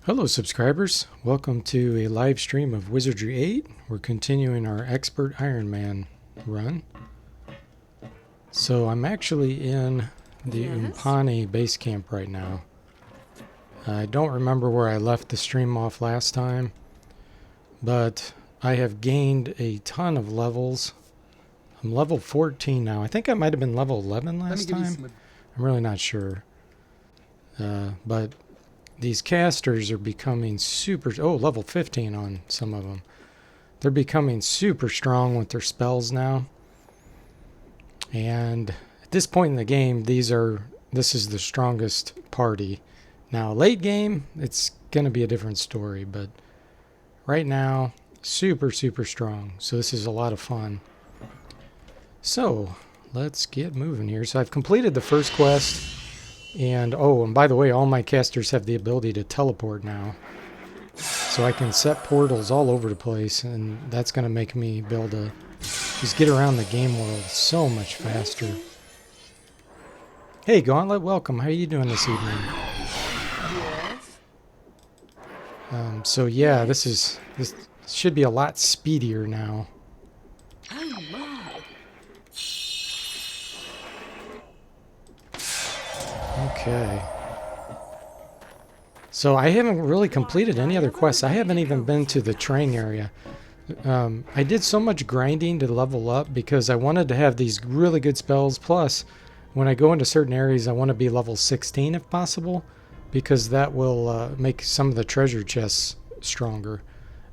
Hello subscribers, welcome to a live stream of Wizardry 8. We're continuing our Expert Iron Man run. So I'm actually in the Umpani base camp right now. I don't remember where I left the stream off last time, but I have gained a ton of levels. I'm level 14 now. I think I might have been level 11 last time. I'm really not sure. But these casters are becoming super... Oh, level 15 on some of them. They're becoming super strong with their spells now. And at this point in the game, this is the strongest party. Now, late game, it's going to be a different story. But right now, super strong. So this is a lot of fun. So, let's get moving here. So I've completed the first quest. And by the way, all my casters have the ability to teleport now. So I can set portals all over the place, and that's going to make me be able to just get around the game world so much faster. Hey Gauntlet, welcome. How are you doing this evening? So yeah, this should be a lot speedier now. Okay. So I haven't really completed any other quests. I haven't even been to the train area. I did so much grinding to level up because I wanted to have these really good spells. Plus, when I go into certain areas, I want to be level 16 if possible, because that will make some of the treasure chests stronger.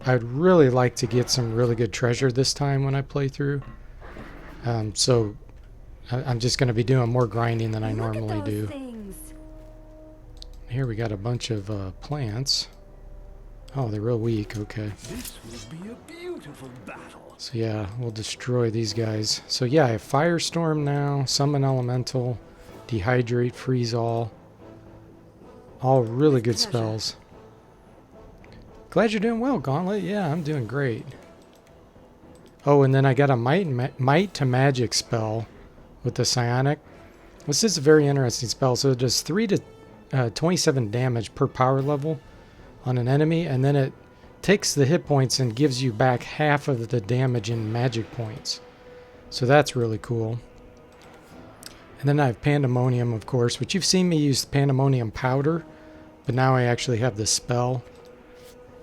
I'd really like to get some really good treasure this time when I play through. So I'm just going to be doing more grinding than I normally do. Here we got a bunch of plants. Oh, they're real weak. Okay. This will be a beautiful battle. So yeah, we'll destroy these guys. So yeah, I have Firestorm now, Summon Elemental, Dehydrate, Freeze All. All really good spells. Glad you're doing well, Gauntlet. Yeah, I'm doing great. Oh, and then I got a Might to Magic spell with the Psionic. This is a very interesting spell. So it does 3 to 27 damage per power level on an enemy, and then it takes the hit points and gives you back half of the damage in magic points. So that's really cool. And then I have Pandemonium, of course, which you've seen me use Pandemonium powder, but now I actually have the spell.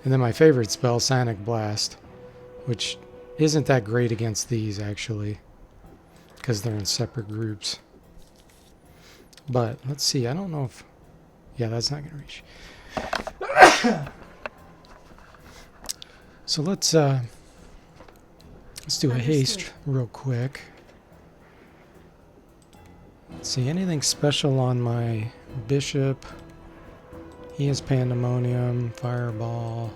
And then my favorite spell, Sonic Blast, which isn't that great against these actually, because they're in separate groups. But let's see, I don't know if... Yeah, that's not going to reach. So let's do a haste real quick. Let's see, anything special on my bishop? He has Pandemonium, Fireball.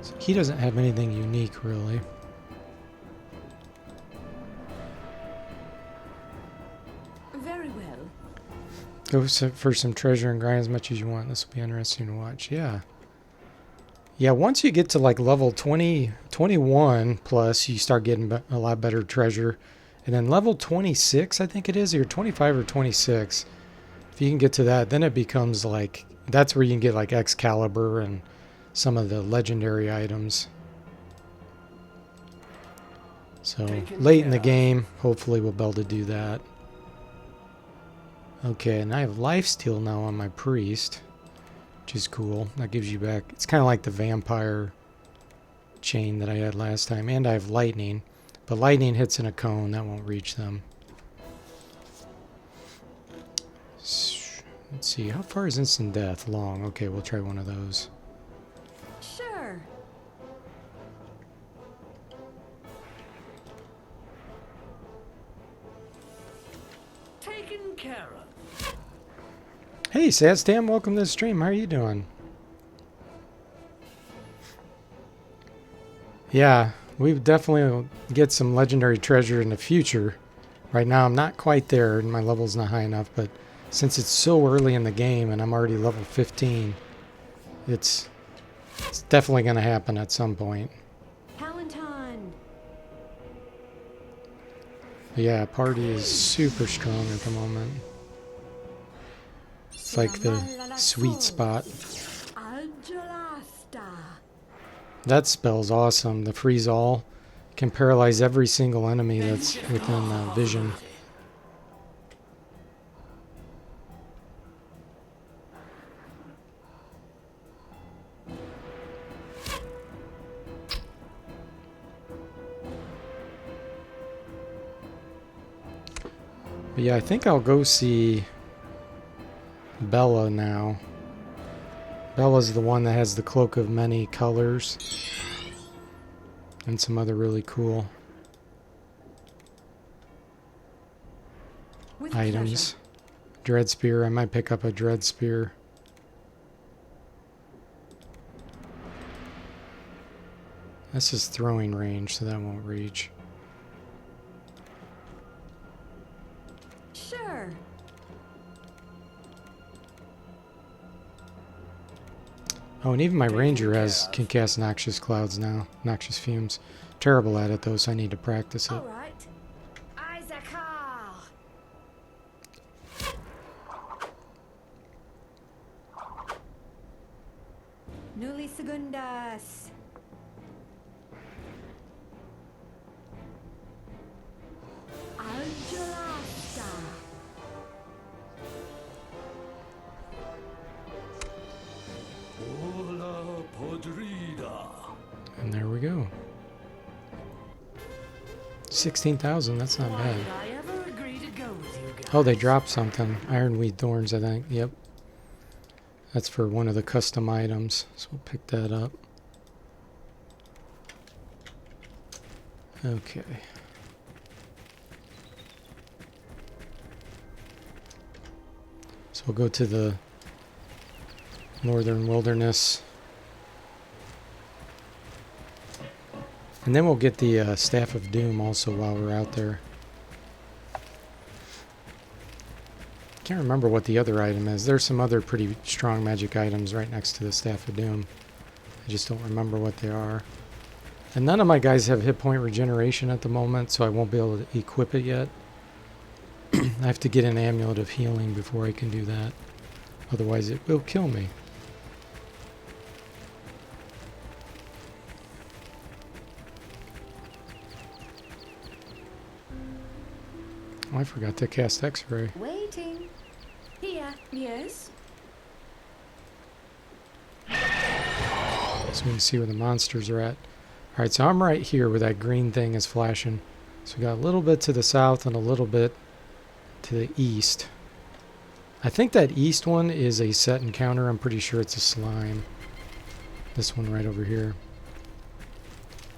So he doesn't have anything unique, really. Go for some treasure and grind as much as you want. This will be interesting to watch. Yeah. Yeah, once you get to like level 20, 21 plus, you start getting a lot better treasure. And then level 26, I think it is, or 25 or 26. If you can get to that, then it becomes like, that's where you can get like Excalibur and some of the legendary items. So late in the game, hopefully we'll be able to do that. Okay, and I have Lifesteal now on my Priest, which is cool. That gives you back... It's kind of like the Vampire chain that I had last time. And I have Lightning. But Lightning hits in a cone. That won't reach them. Let's see. How far is Instant Death? Long. Okay, we'll try one of those. Sure. Taken care of. Hey, Sadstam, welcome to the stream. How are you doing? Yeah, we definitely will get some legendary treasure in the future. Right now, I'm not quite there, and my level's not high enough, but since it's so early in the game and I'm already level 15, it's definitely going to happen at some point. Palanton. Yeah, party is super strong at the moment. It's like the sweet spot. That spell's awesome. The freeze all can paralyze every single enemy that's within vision. But yeah, I think I'll go see Bella now. Bella's the one that has the cloak of many colors. And some other really cool items. Dread Spear. I might pick up a Dread Spear. This is throwing range, so that won't reach. Sure. Oh, and even my ranger can cast noxious clouds now. Noxious fumes. Terrible at it though, so I need to practice it. All right. Isaacar. Nuli segundas. Algelasta. Hola podrida. And there we go. 16,000, that's not Why bad. did I ever agree to go with you guys? Oh, they dropped something. Ironweed Thorns, I think. Yep. That's for one of the custom items, so we'll pick that up. Okay. So we'll go to the Northern Wilderness. And then we'll get the Staff of Doom also while we're out there. Can't remember what the other item is. There's some other pretty strong magic items right next to the Staff of Doom. I just don't remember what they are. And none of my guys have hit point regeneration at the moment, so I won't be able to equip it yet. I have to get an Amulet of Healing before I can do that. Otherwise it will kill me. Oh, I forgot to cast X-Ray. Waiting. Here. Yes. So we can see where the monsters are at. Alright, so I'm right here where that green thing is flashing. So we got a little bit to the south and a little bit to the east. I think that east one is a set encounter. I'm pretty sure it's a slime. This one right over here.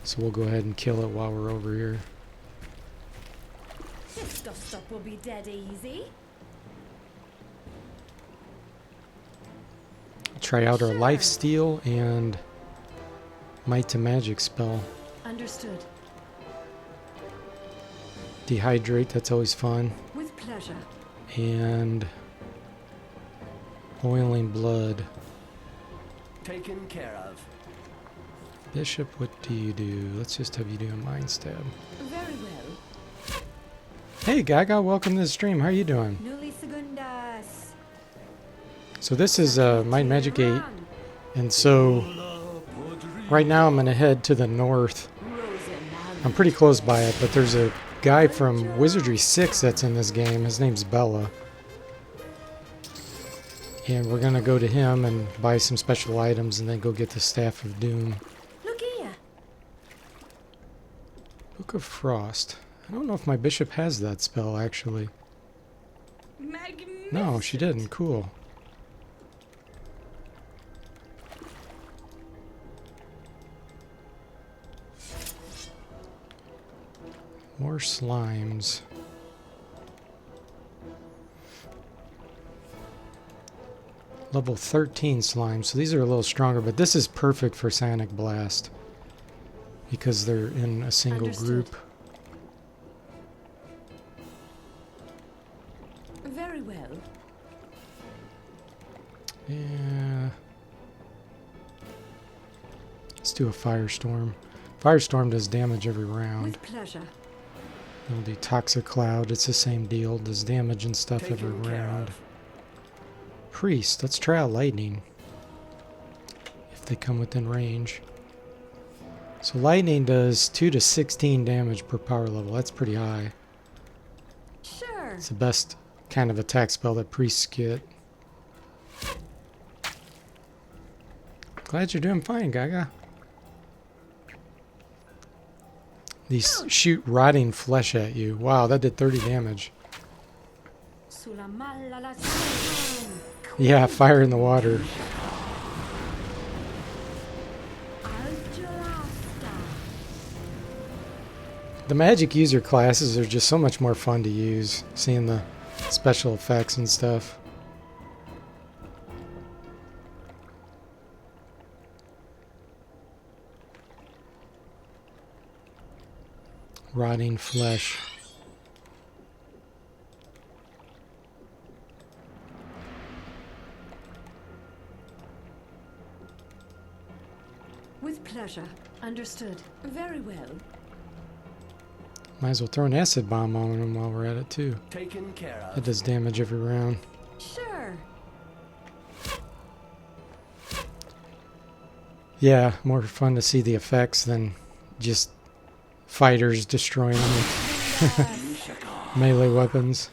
So we'll go ahead and kill it while we're over here. This dust-up will be dead easy. Try out our Sure. Lifesteal and Might to Magic spell. Understood. Dehydrate, that's always fun. With pleasure. And Boiling Blood. Taken care of. Bishop, what do you do? Let's just have you do a Mind Stab. Very well. Hey Gaga, welcome to the stream. How are you doing? Nuli segundas. So this is Might and Magic 8. Run. And so Hola podrida. right now I'm going to head to the north. I'm pretty close by it, but there's a guy from Wizardry 6 that's in this game. His name's Bella. And we're going to go to him and buy some special items and then go get the Staff of Doom. Look here. Book of Frost. I don't know if my bishop has that spell, actually. Magnificent. No, she didn't. Cool. More slimes. Level 13 slimes. So these are a little stronger, but this is perfect for Sonic Blast. Because they're in a single Understood. group. Very well. Yeah. Let's do a Firestorm. Firestorm does damage every round. With pleasure. We'll do Toxic Cloud. It's the same deal. Does damage and stuff every Taken care round. of. Priest. Let's try a lightning. If they come within range. So lightning does 2 to 16 damage per power level. That's pretty high. Sure. It's the best kind of attack spell that priests get. Glad you're doing fine, Gaga. These shoot rotting flesh at you. Wow, that did 30 damage. Yeah, fire in the water. The magic user classes are just so much more fun to use, seeing the special effects and stuff. Rotting flesh. With pleasure. Understood. Very well. Might as well throw an acid bomb on him while we're at it too. Taken care That of. does damage every round. Sure. Yeah, more fun to see the effects than just fighters destroying them with melee weapons.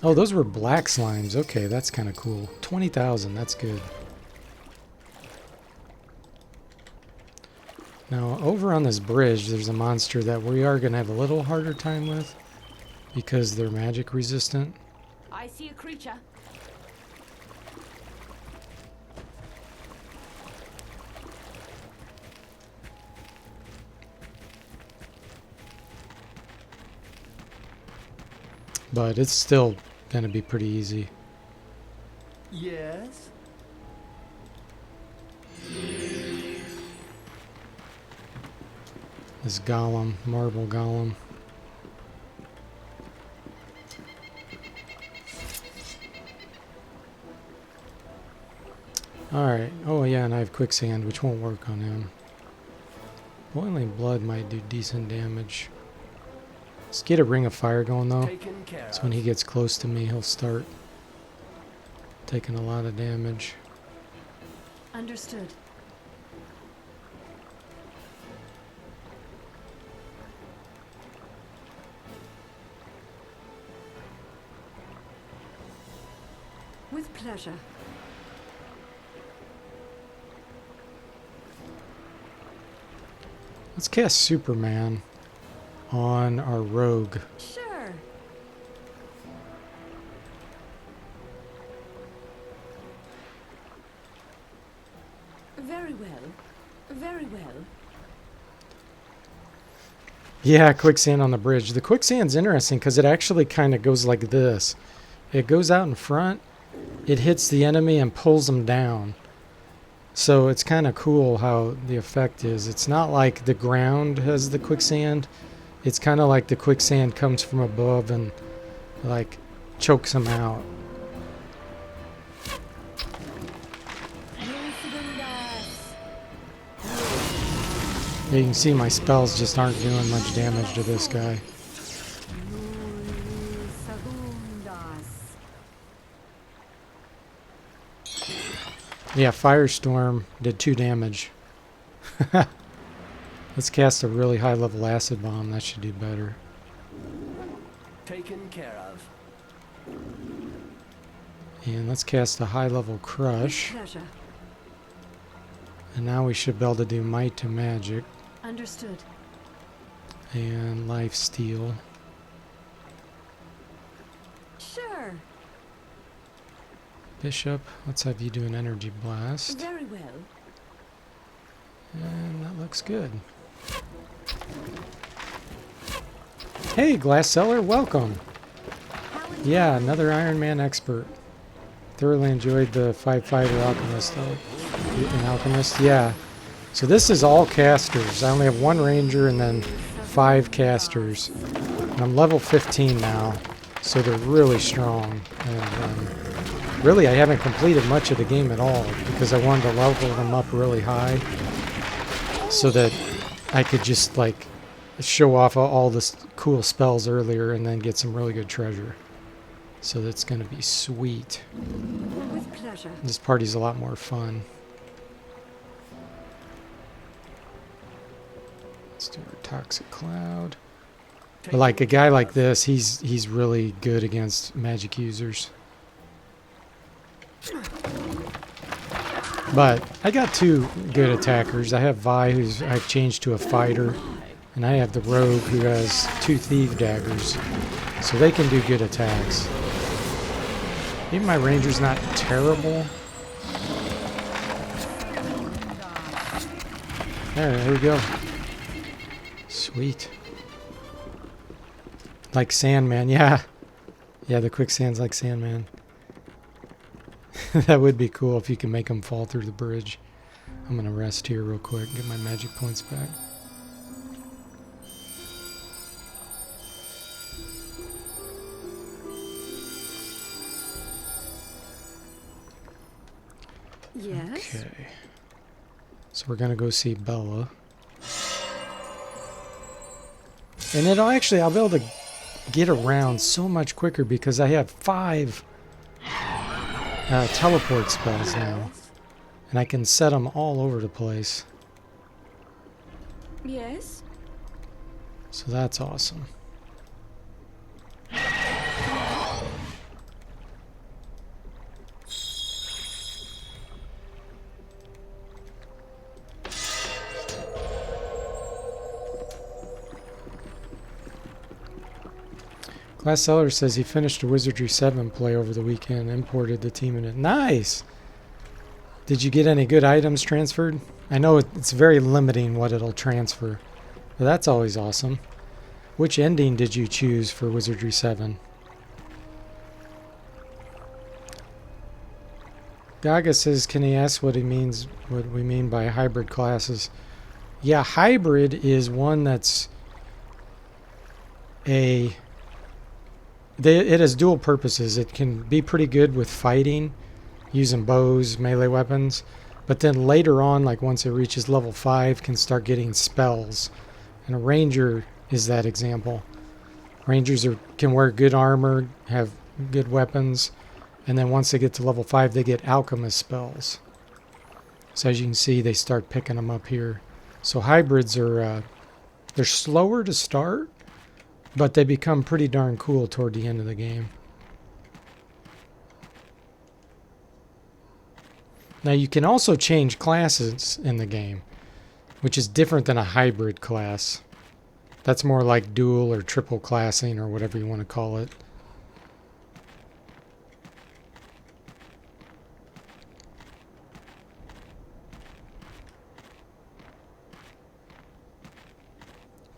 Oh, those were black slimes. Okay, that's kind of cool. 20,000, that's good. Now, over on this bridge, there's a monster that we are going to have a little harder time with because they're magic resistant. I see a creature. But it's still going to be pretty easy. Yes. This golem, marble golem. Alright. Oh yeah, and I have quicksand, which won't work on him. Boiling blood might do decent damage. Let's get a ring of fire going though. Taken care So of. when he gets close to me, he'll start taking a lot of damage. Understood. With pleasure. Let's cast Superman on our rogue. Sure. Very well. Very well. Yeah, quicksand on the bridge. The quicksand's interesting because it actually kind of goes like this. It goes out in front, it hits the enemy and pulls them down. So it's kind of cool how the effect is. It's not like the ground has the quicksand. It's kind of like the quicksand comes from above and like chokes them out. You can see my spells just aren't doing much damage to this guy. Yeah, Firestorm did 2 damage. Let's cast a really high level acid bomb. That should do better. Taken care of. And let's cast a high level crush. Pleasure. And now we should be able to do might to magic Understood. and life steal. Sure. Bishop, let's have you do an energy blast. Very well. And that looks good. Hey, Glass Seller, welcome. Yeah, another Iron Man expert. Thoroughly enjoyed the 5-fighter Alchemist. An Alchemist, yeah. So this is all casters. I only have 1 ranger and then 5 casters. And I'm level 15 now, so they're really strong. And really, I haven't completed much of the game at all because I wanted to level them up really high so that I could just like show off all the cool spells earlier and then get some really good treasure. So that's going to be sweet. With pleasure. This party's a lot more fun. Let's do our Toxic Cloud. But like a guy like this, he's really good against magic users. But I got two good attackers. I have Vi, who's I've changed to a fighter, and I have the rogue who has two thief daggers, so they can do good attacks. Even my ranger's not terrible. There we go. Sweet. Like Sandman, yeah. Yeah, the quicksand's like Sandman. That would be cool if you can make them fall through the bridge. I'm gonna rest here real quick, get my magic points back. Yes. Okay. So we're gonna go see Bella. And I'll be able to get around so much quicker because I have 5 teleport spells now. And I can set them all over the place. Yes. So that's awesome. Glass Seller says he finished a Wizardry 7 play over the weekend, imported the team in it. Nice! Did you get any good items transferred? I know it's very limiting what it'll transfer, but that's always awesome. Which ending did you choose for Wizardry 7? Gaga says, can he ask what we mean by hybrid classes? Yeah, hybrid is one that's it has dual purposes. It can be pretty good with fighting, using bows, melee weapons, but then later on, like once it reaches level 5, can start getting spells. And a ranger is that example. Rangers can wear good armor, have good weapons, and then once they get to level 5, they get alchemist spells. So as you can see, they start picking them up here. So hybrids are they're slower to start, but they become pretty darn cool toward the end of the game. Now you can also change classes in the game, which is different than a hybrid class. That's more like dual or triple classing or whatever you want to call it.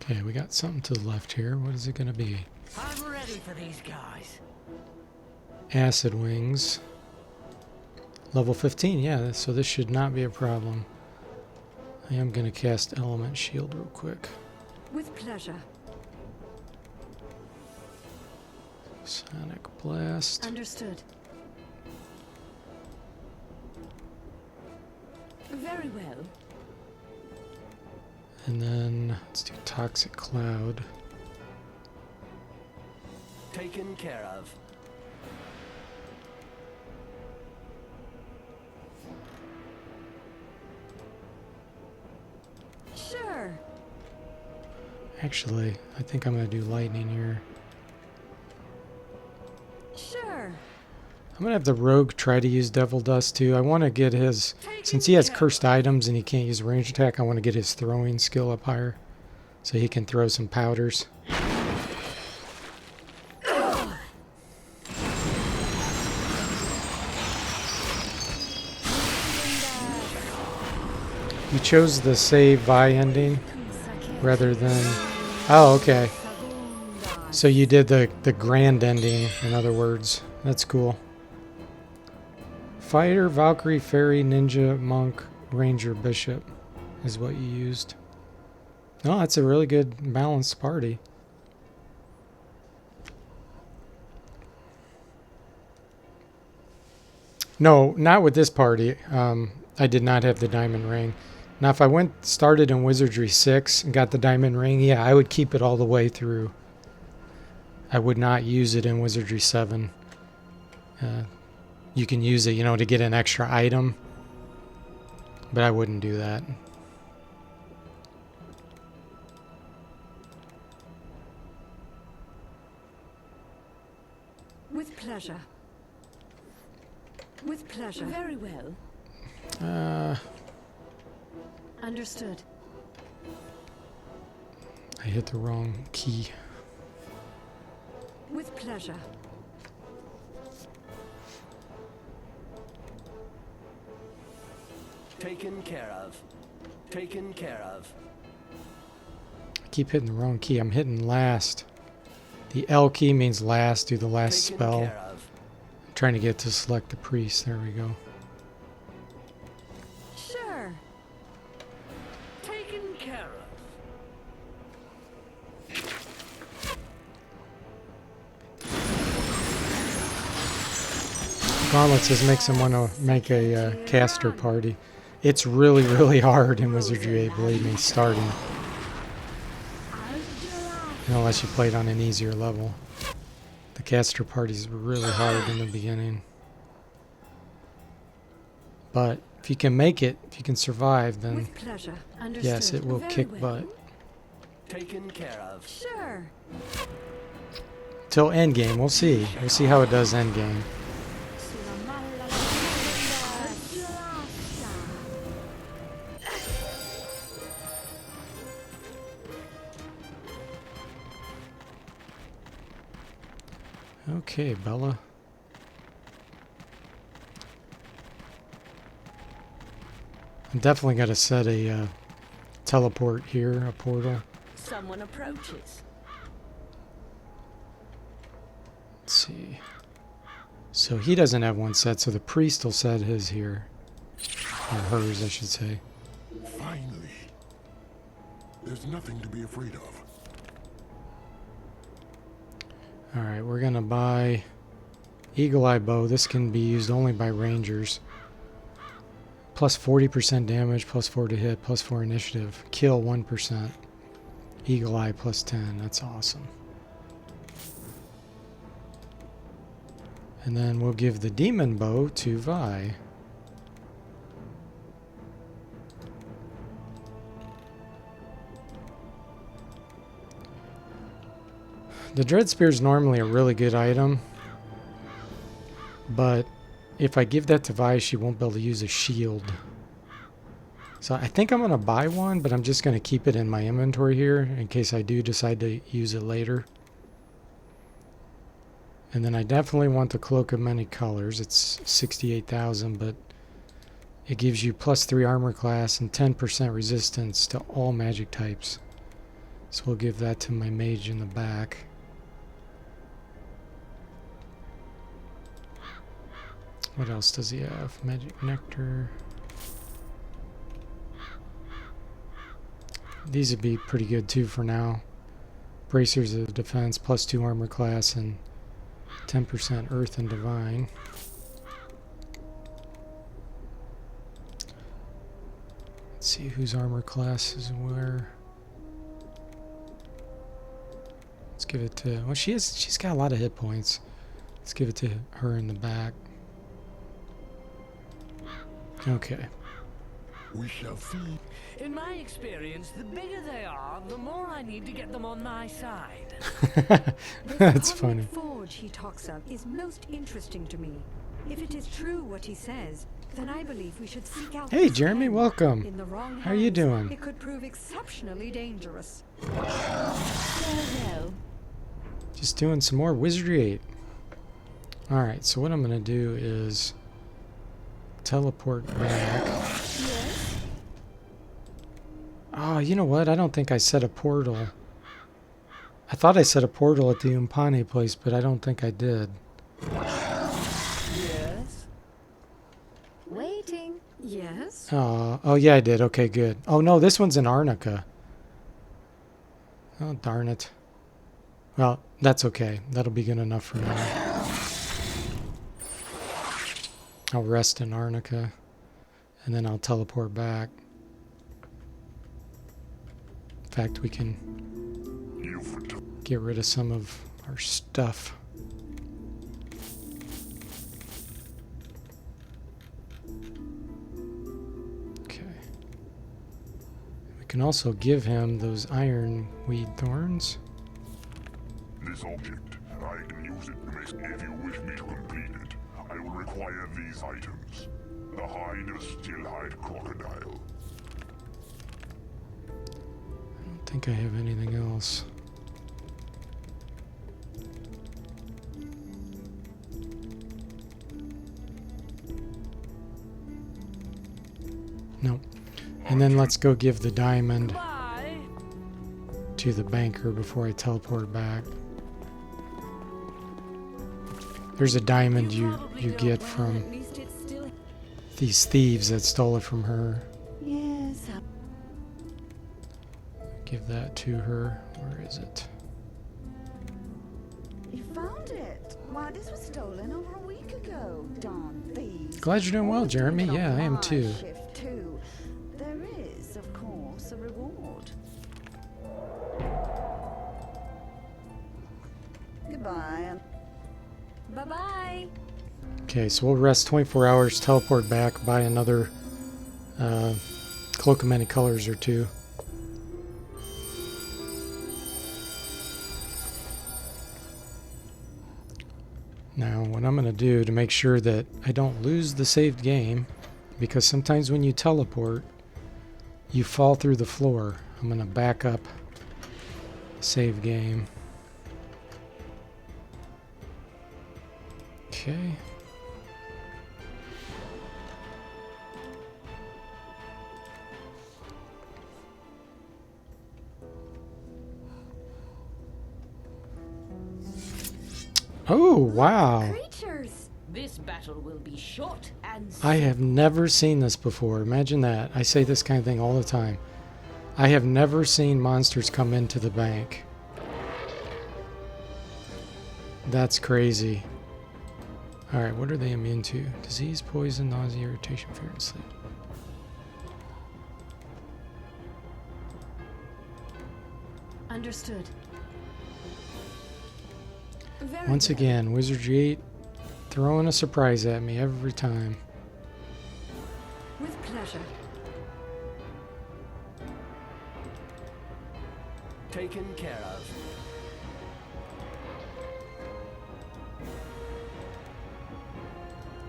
Okay, we got something to the left here. What is it going to be? I'm ready for these guys. Acid Wings. Level 15, yeah, so this should not be a problem. I am going to cast Element Shield real quick. With pleasure. Sonic Blast. Understood. Very well. And then let's do Toxic Cloud. Taken care of. Sure. Actually, I think I'm going to do Lightning here. Sure. I'm going to have the Rogue try to use Devil Dust too. I want to get his, since he has cursed items and he can't use range attack, I want to get his throwing skill up higher so he can throw some powders. You chose the save Vi ending rather than... Oh, okay. So you did the grand ending, in other words. That's cool. Fighter, Valkyrie, Fairy, Ninja, Monk, Ranger, Bishop is what you used. No, that's a really good balanced party. No, not with this party. I did not have the diamond ring. Now, if I started in Wizardry 6 and got the diamond ring, yeah, I would keep it all the way through. I would not use it in Wizardry 7. You can use it, you know, to get an extra item. But I wouldn't do that. With pleasure. With pleasure. Very well. Understood. I hit the wrong key. With pleasure. Taken care of. Taken care of. I keep hitting the wrong key. I'm hitting last. The L key means last. Do the last Taken spell. care of. I'm trying to get to select the priest. There we go. Sure. Taken care of. Gauntlet says makes him want to make a caster party. It's really, really hard in Wizardry 8, believe me, starting. Unless you played on an easier level. The caster party's really hard in the beginning. But if you can make it, if you can survive, then With pleasure. Understood. yes, it will Very kick well. butt. Taken care of. Sure. Till endgame, we'll see. We'll see how it does endgame. Okay, Bella. I'm definitely going to set a teleport here, a portal. Someone approaches. Let's see. So he doesn't have one set, so the priest will set his here. Or hers, I should say. Finally. There's nothing to be afraid of. Alright, we're going to buy Eagle Eye Bow. This can be used only by rangers. Plus 40% damage, plus 4 to hit, plus 4 initiative. Kill 1%. Eagle Eye plus 10. That's awesome. And then we'll give the Demon Bow to Vi. The Dread Spear is normally a really good item, but if I give that to Vi, she won't be able to use a shield. So I think I'm going to buy one, but I'm just going to keep it in my inventory here in case I do decide to use it later. And then I definitely want the Cloak of Many Colors. It's 68,000, but it gives you plus 3 armor class and 10% resistance to all magic types. So we'll give that to my mage in the back. What else does he have? Magic Nectar. These would be pretty good too for now. Bracers of Defense, plus 2 armor class, and 10% Earth and Divine. Let's see whose armor class is where. Let's give it to, well, she's got a lot of hit points. Let's give it to her in the back. Okay. We shall see. In my experience, the bigger they are, the more I need to get them on my side. That's The funny. forge he talks of is most interesting to me. If it is true what he says, then I believe we should seek out. Hey, this Jeremy, pen. welcome. In the wrong How are you hands, doing? It could prove exceptionally dangerous. Just doing some more Wizardry 8. Alright, so what I'm going to do is teleport back. Oh, you know what? I don't think I set a portal. I thought I set a portal at the Umpane place, but I don't think I did. Yes? Waiting. Yes. Oh yeah, I did. Okay, good. Oh no, this one's in Arnica. Oh, darn it. Well, that's okay. That'll be good enough for now. I'll rest in Arnica, and then I'll teleport back. In fact, we can get rid of some of our stuff. can also give him those ironweed thorns. This object, I can use it to make if you wish me to complete it. I will require these items. The hide of still-hide crocodile. I don't think I have anything else. Nope. And then let's go give the diamond Bye. to the banker before I teleport back. There's a diamond you get from At least it's still. these thieves that stole it from her. Yes. Give that to her. Where is it? You found it. Why, this was stolen over a week ago. Darn thieves. Glad you're doing well, Always Jeremy. doing it Yeah, on I am my too. shift, too. There is, of course, a reward. Goodbye. Bye-bye. Okay, so we'll rest 24 hours, teleport back, buy another cloak of many colors or two. Now, what I'm going to do to make sure that I don't lose the saved game, because sometimes when you teleport, you fall through the floor. I'm going to back up save game. Okay. Oh, wow. Creatures. This battle will be short and I have never seen this before. Imagine that. I say this kind of thing all the time. I have never seen monsters come into the bank. That's crazy. Alright, what are they immune to? Disease, poison, nausea, irritation, fear, and sleep. Understood. Very Once well. again, Wizardry 8 throwing a surprise at me every time. With pleasure. taken care of.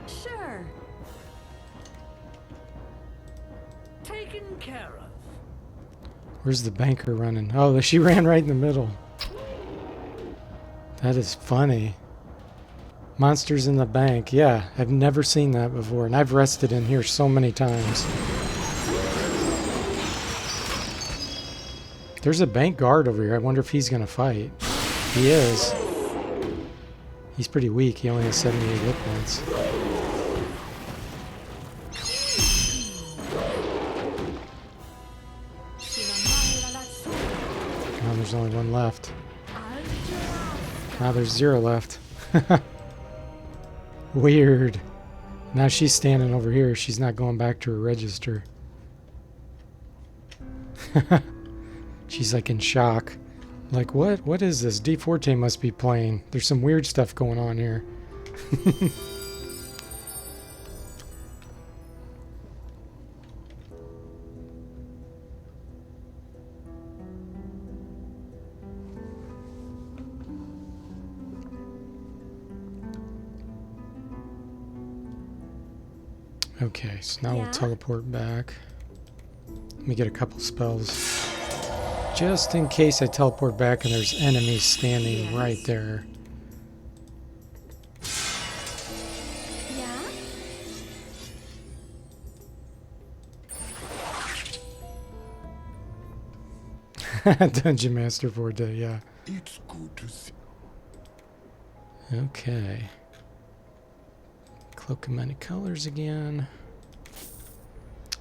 Sure. Taken care of. Where's the banker running? Oh, she ran right in the middle. That is funny. Monsters in the bank. Yeah, I've never seen that before, and I've rested in here so many times. There's a bank guard over here. I wonder if he's going to fight. He is. He's pretty weak. He only has 78 hit points. Now there's only one left. Now there's 0 left. Weird. Now she's standing over here. She's not going back to her register. She's like in shock. Like, what? What is this? D Forte must be playing. There's some weird stuff going on here. Okay, so now we'll teleport back. Let me get a couple spells. Just in case I teleport back and there's enemies standing right there. Yeah? Dungeon Master Forte, yeah. It's good to see. Okay. Cloak of Many Colors again.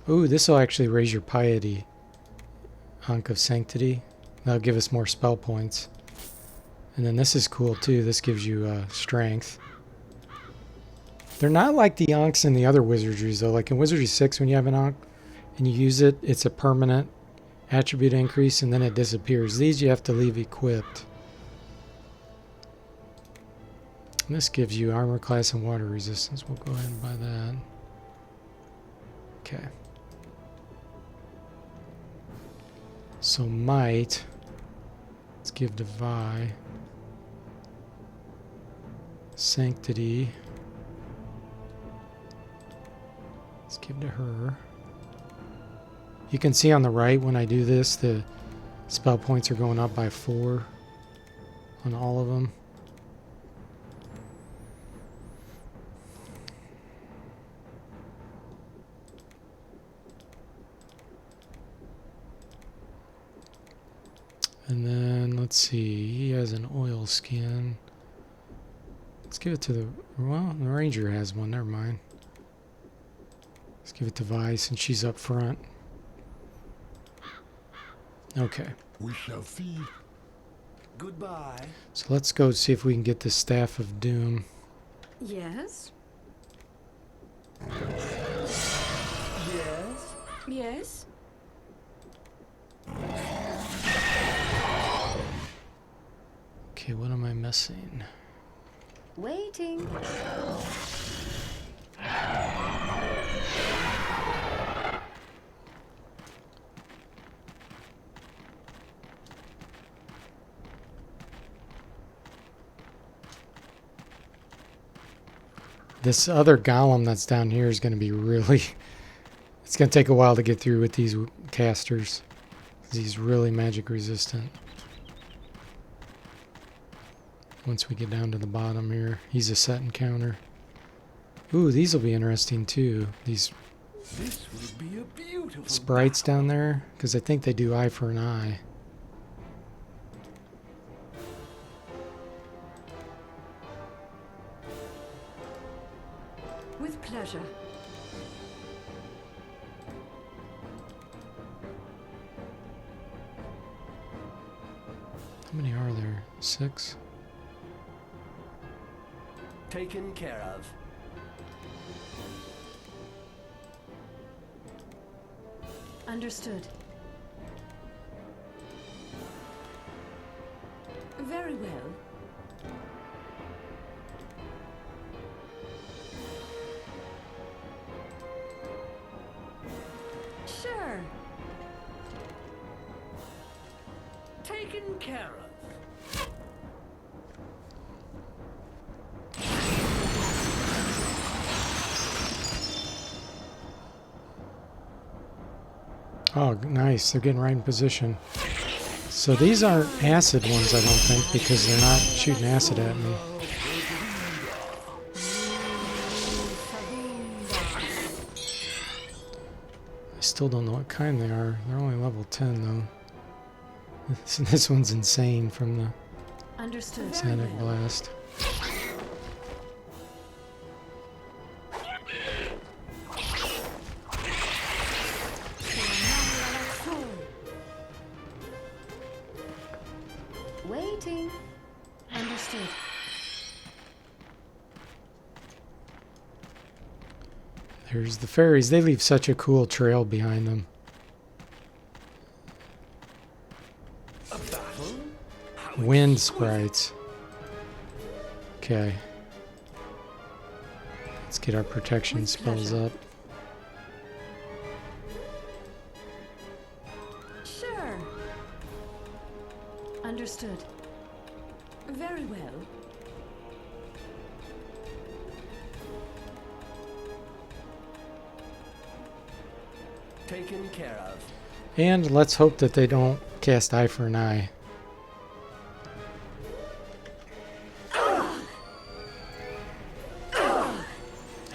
Ooh, this will actually raise your piety. Ankh of Sanctity. That'll give us more spell points. And then this is cool too. This gives you strength. They're not like the Ankhs in the other wizardries though. Like in Wizardry 6, when you have an Ankh and you use it, it's a permanent attribute increase and then it disappears. These you have to leave equipped. And this gives you armor class and water resistance. We'll go ahead and buy that. Okay. So might. Let's give to Vi. Sanctity. Let's give to her. You can see on the right when I do this, the spell points are going up by 4 on all of them. And then, let's see, he has an oil skin. Let's give it to the, well, the ranger has one, never mind. Let's give it to Vi since she's up front. Okay. We shall see. Goodbye. So let's go see if we can get the Staff of Doom. Yes? Yes? Yes? Okay, what am I missing? Waiting. This other golem that's down here is going to be really... It's going to take a while to get through with these casters. 'Cause he's really magic resistant. Once we get down to the bottom here. He's a set encounter. Ooh, these will be interesting too. These This will be a beautiful sprites down there. Because I think they do eye for an eye. With pleasure. How many are there? 6? taken care of. Understood. Very well. Sure. Taken care of. Oh, nice. They're getting right in position. So these aren't acid ones, I don't think, because they're not shooting acid at me. I still don't know what kind they are. They're only level 10, though. This one's insane from the Understood. Sonic Blast. Waiting. Understood. There's the fairies. They leave such a cool trail behind them. A battle? How Wind exquisite. sprites. Okay. Let's get our protection With spells pleasure. up. Sure. Understood. Very well. Taken care of. And let's hope that they don't cast Eye for an Eye.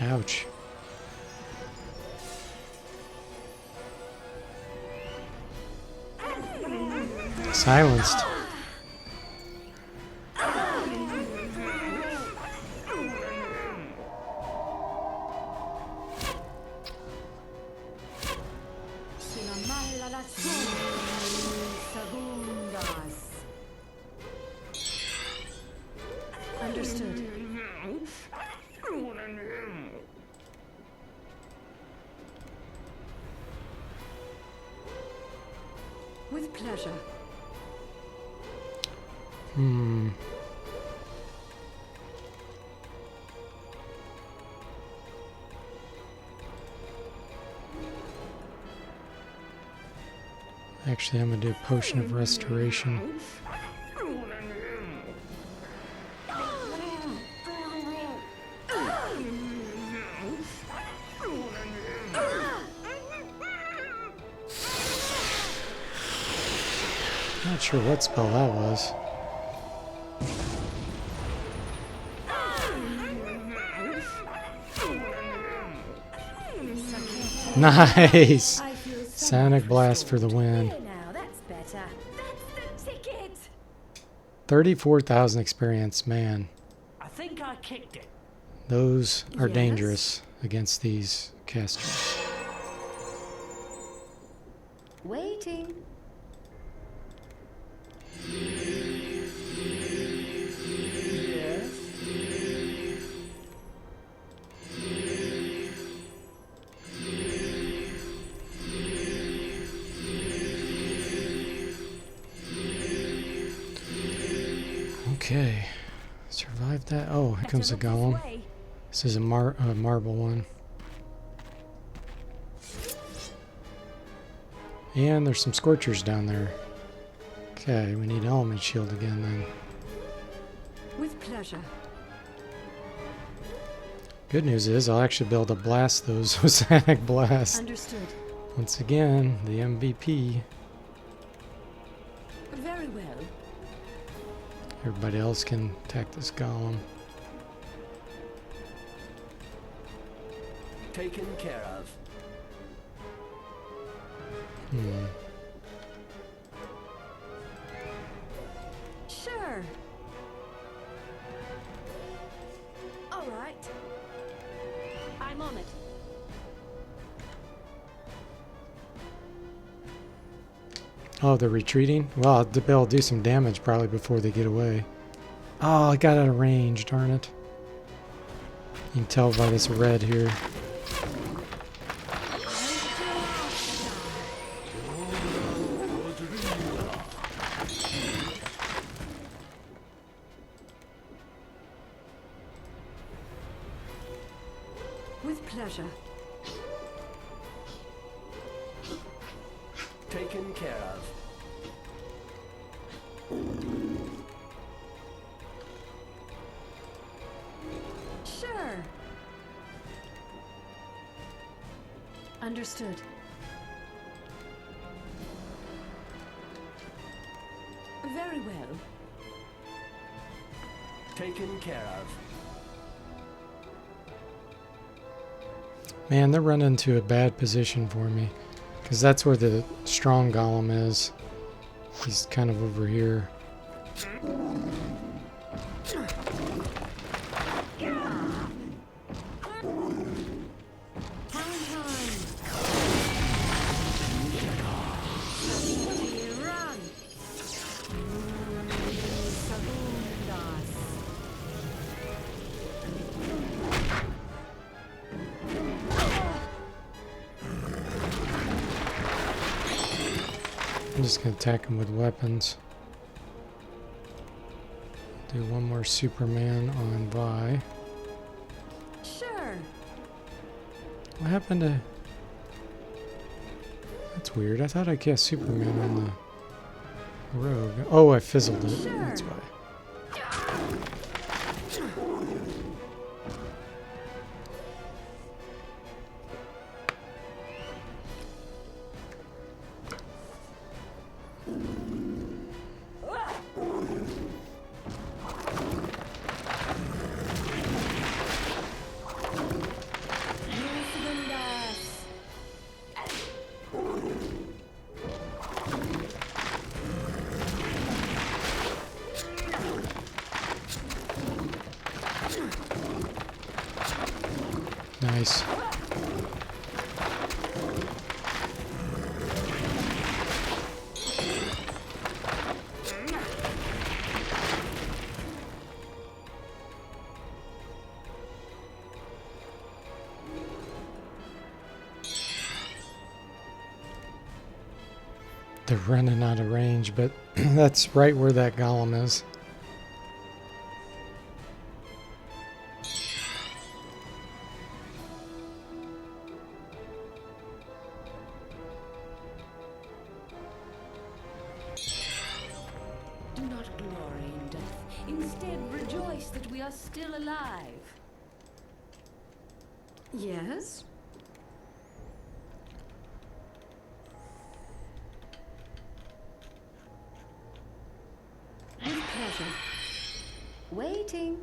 Ouch. Silenced. Understood. With pleasure. Hmm. Actually, I'm gonna do a potion of restoration. Not sure what spell that was. Nice! I feel so Sonic much Blast for the win. Here now, that's better. That's the ticket. 34,000 experience, man. I think I kicked it. Those are Yes? dangerous against these casters. Waiting. Yes. Okay. Survived that. Oh, here comes the Better look golem. this way. This is a marble one. And there's some scorchers down there. Okay, we need element shield again then. With pleasure. Good news is I'll actually be able to blast those with Sonic Blast. Understood. Once again, the MVP. Very well. Everybody else can attack this golem. Taken care of. Sure. All right. I'm on it. Oh, they're retreating? Well, they'll do some damage probably before they get away. Oh, I got out of range, darn it. You can tell by this red here. With pleasure. Taken care of. Sure. Understood. Very well. Taken care of. Man, they're running into a bad position for me. Because that's where the strong golem is. He's kind of over here. I'm just going to attack him with weapons. Do one more Superman on Vi. Sure. What happened to... That's weird. I thought I cast Superman on the rogue. Oh, I fizzled it. Sure. That's why. Nice. They're running out of range, but that's right where that golem is. glory in death. Instead, rejoice that we are still alive. Yes? With pleasure. Waiting.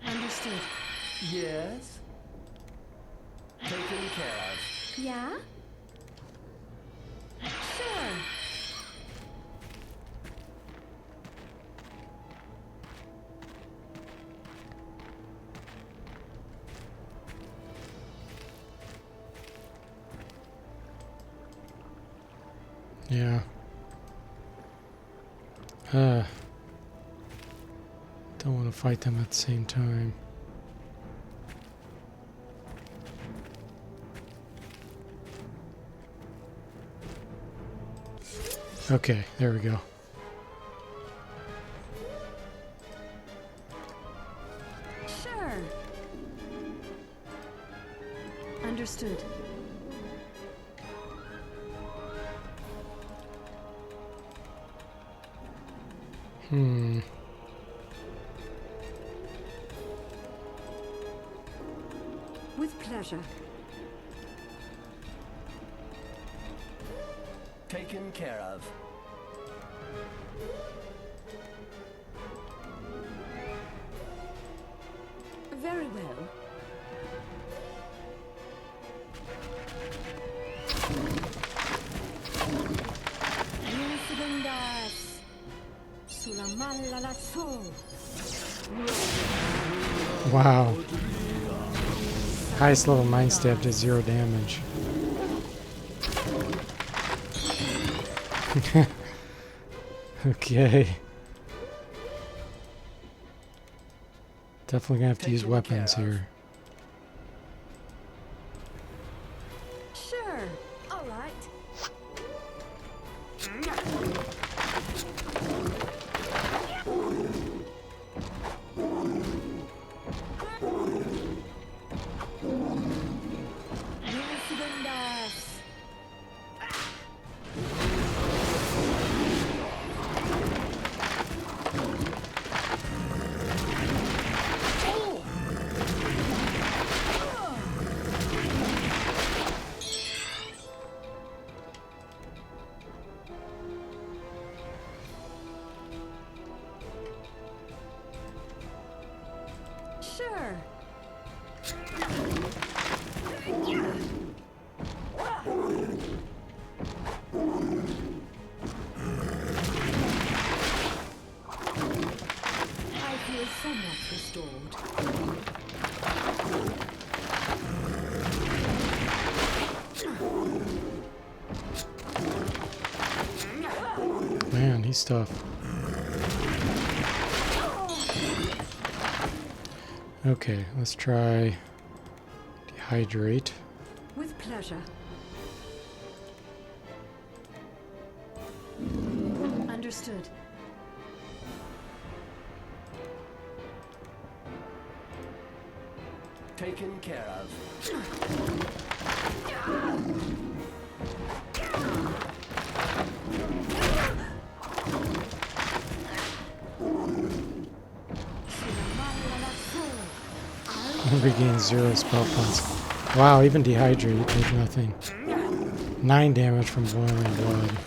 Understood. Yes? Taken care of. Yeah? Sure. Yeah. Don't want to fight them at the same time. Okay, there we go. Sure. Understood. With pleasure. Taken care of. Very well. Segundas. Sulamala la sol. Wow. Highest level mind stab does 0 damage. Okay. Definitely gonna have to use weapons here. Sure. All right. Segundas. Sure. I feel somewhat restored. Man, he's tough. Okay, let's try dehydrate. With pleasure. Understood. Taken care of. Regains 0 spell points. Wow, even dehydrate did nothing. 9 damage from boiling blood.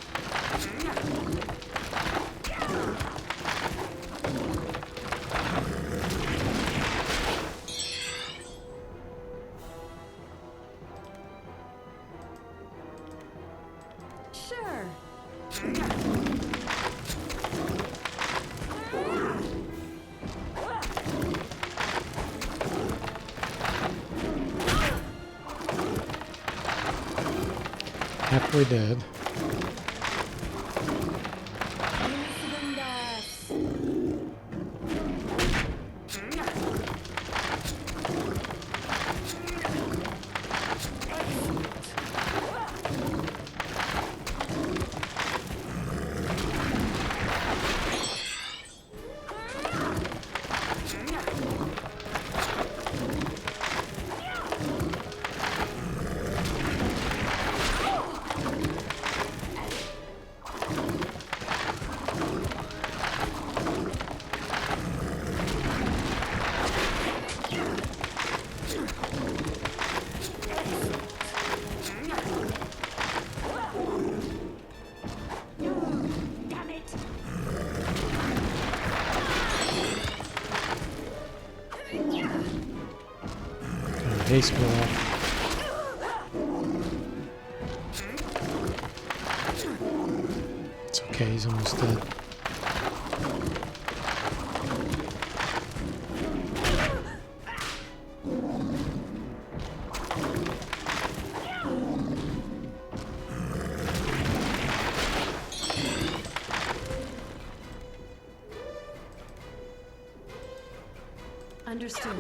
Sure. Halfway dead. pace go up. It's okay, he's almost dead. Understood.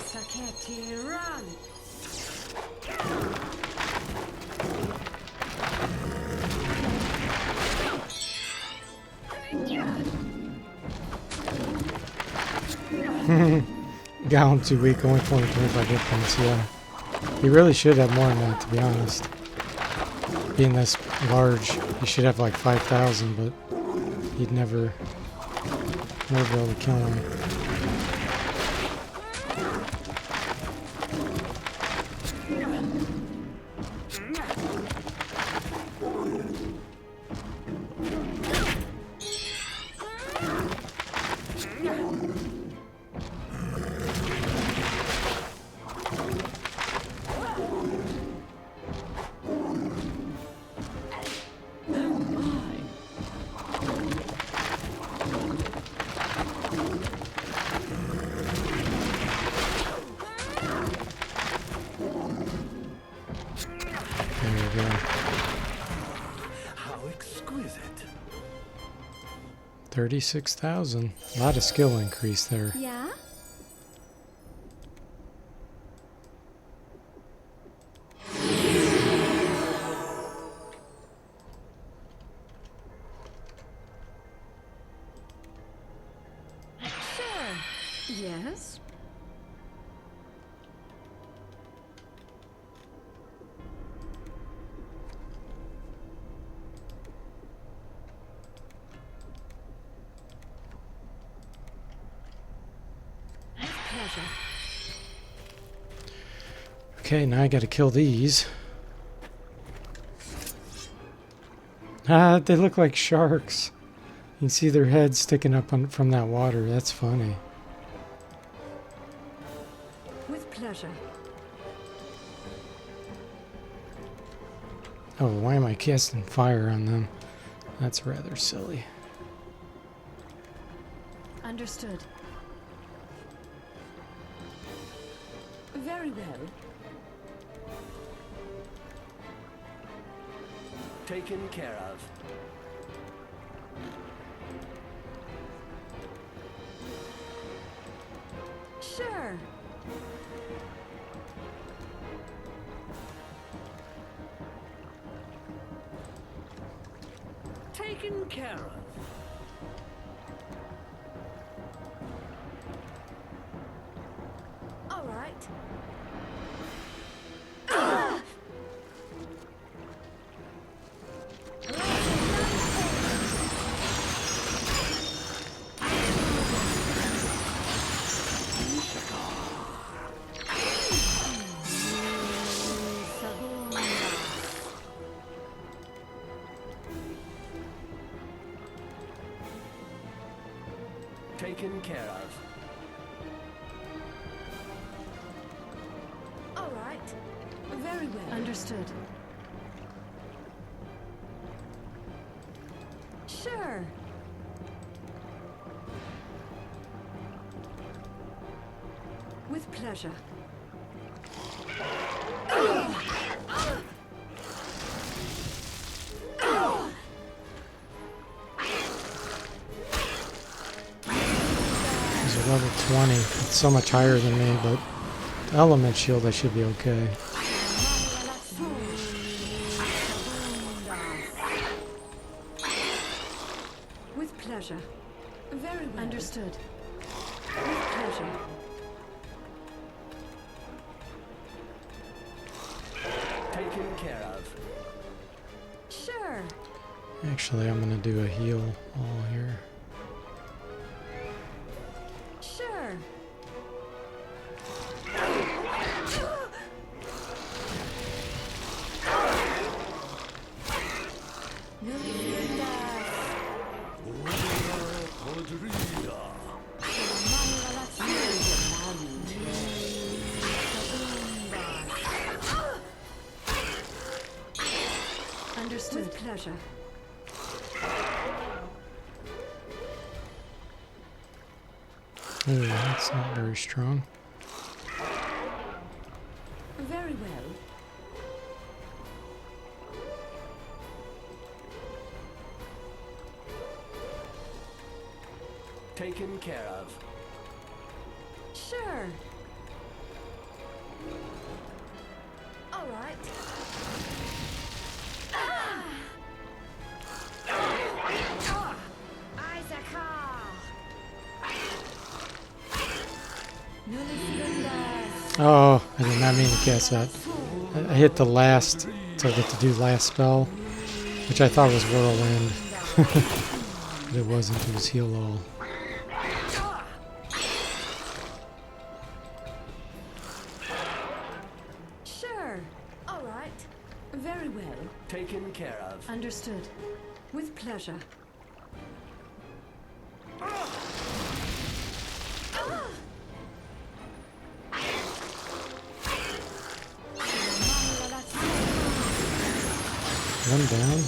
Saketti, run! Gown too weak, only 25 hit points, yeah. He really should have more than that, to be honest. Being this large, he should have like 5,000, but he'd never be able to kill him. There we go. How exquisite. 36,000. A lot of skill increase there. Yeah? Sure. Yes? With pleasure. Okay, now I gotta kill these. Ah, they look like sharks. You can see their heads sticking up from that water. That's funny. With pleasure. Oh, why am I casting fire on them? That's rather silly. Understood. Very well. Taken care of. Sure. Taken care of. All right. Taken care of. All right. Very well. Understood. Sure. With pleasure. He's a level 20. It's so much higher than me, but the element shield I should be okay. With pleasure. Very well. Understood. With pleasure. Taken care of. Sure. Actually, I'm gonna do a heal all here. Sure. pleasure. Oh, that's not very strong. Very well. Taken care of. Sure. All right. Oh, I did not mean to cast that. I hit the last to get to do last spell, which I thought was Whirlwind. But it wasn't, it was Heal All. Sure. All right. Very well. Taken care of. Understood. With pleasure. One down.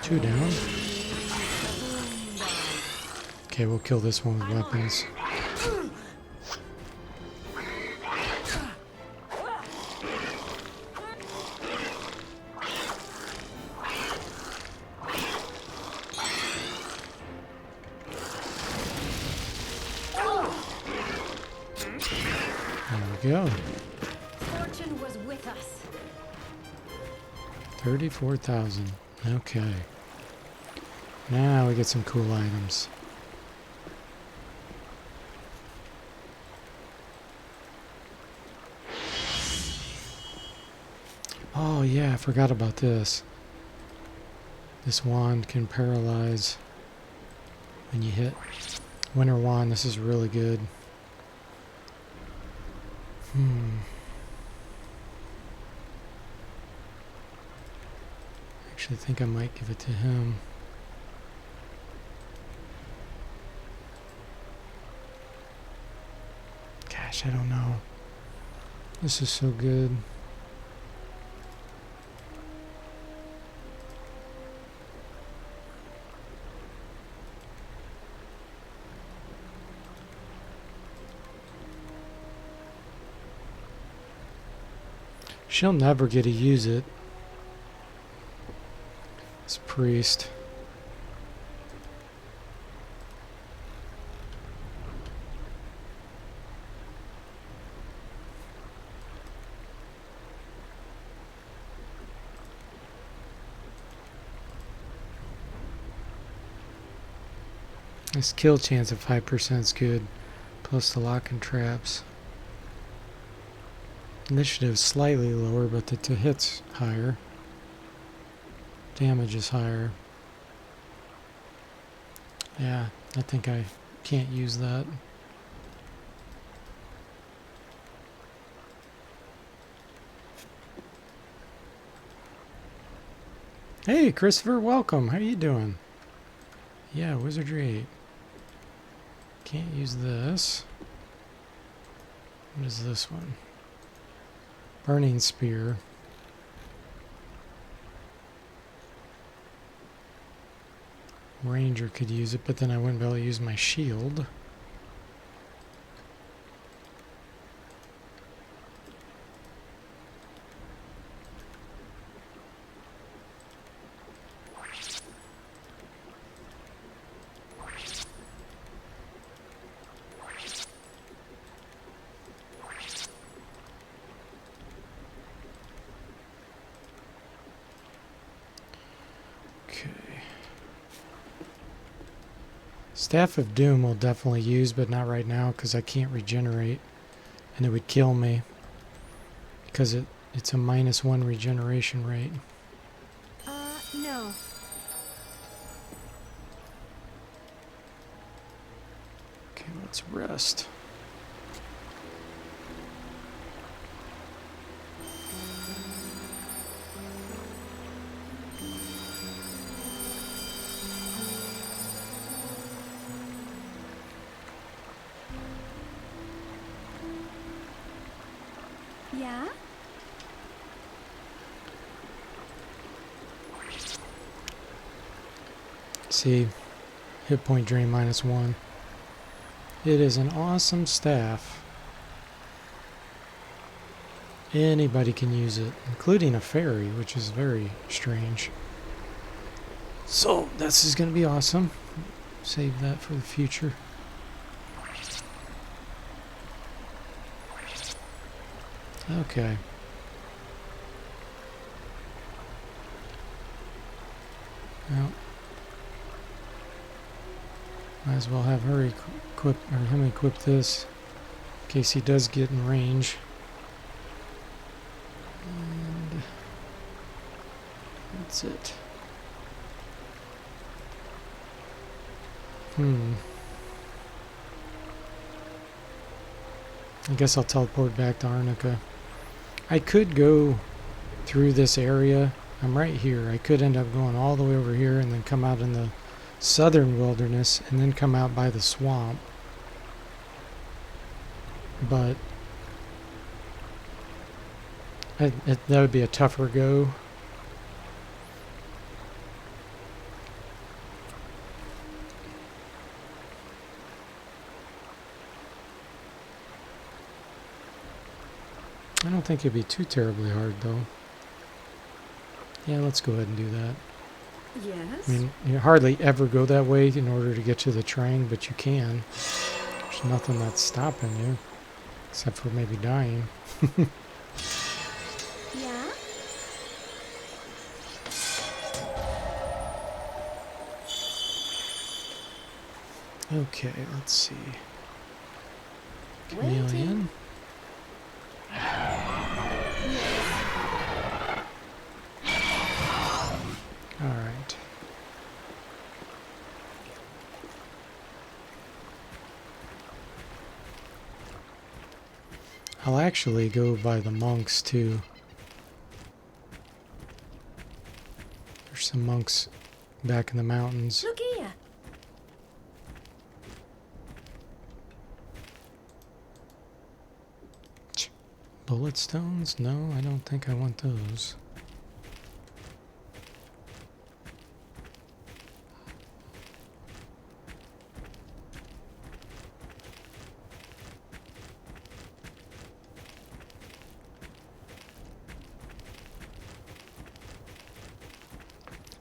Two down. Okay, we'll kill this one with weapons. There we go. Fortune was with us. 34,000. Okay. Now we get some cool items. Oh yeah, I forgot about this. This wand can paralyze when you hit. Winter wand, this is really good. Actually, I think I might give it to him. Gosh, I don't know. This is so good. She'll never get to use it. This priest. This kill chance of 5% is good, plus the lock and traps. Initiative is slightly lower, but the hit's higher. Damage is higher. Yeah, I think I can't use that. Hey, Christopher, welcome. How you doing? Yeah, Wizardry 8. Can't use this. What is this one? Burning Spear. Ranger could use it, but then I wouldn't be able to use my shield. Staff of Doom will definitely use, but not right now because I can't regenerate. And it would kill me. Because it's a -1 regeneration rate. No. Okay, let's rest. Yeah? See, hit point drain -1. It is an awesome staff. Anybody can use it, including a fairy, which is very strange. So this is going to be awesome. Save that for the future. Okay. Well, might as well have her equip, or him equip this, in case he does get in range. And that's it. I guess I'll teleport back to Arnica. I could go through this area. I'm right here. I could end up going all the way over here and then come out in the southern wilderness and then come out by the swamp. But that would be a tougher go. I don't think it'd be too terribly hard, though. Yeah, let's go ahead and do that. Yes? I mean, you hardly ever go that way in order to get to the train, but you can. There's nothing that's stopping you, except for maybe dying. Yeah? Okay, let's see. Chameleon. Alright. I'll actually go by the monks too. There's some monks back in the mountains. Look here. Bullet stones? No, I don't think I want those.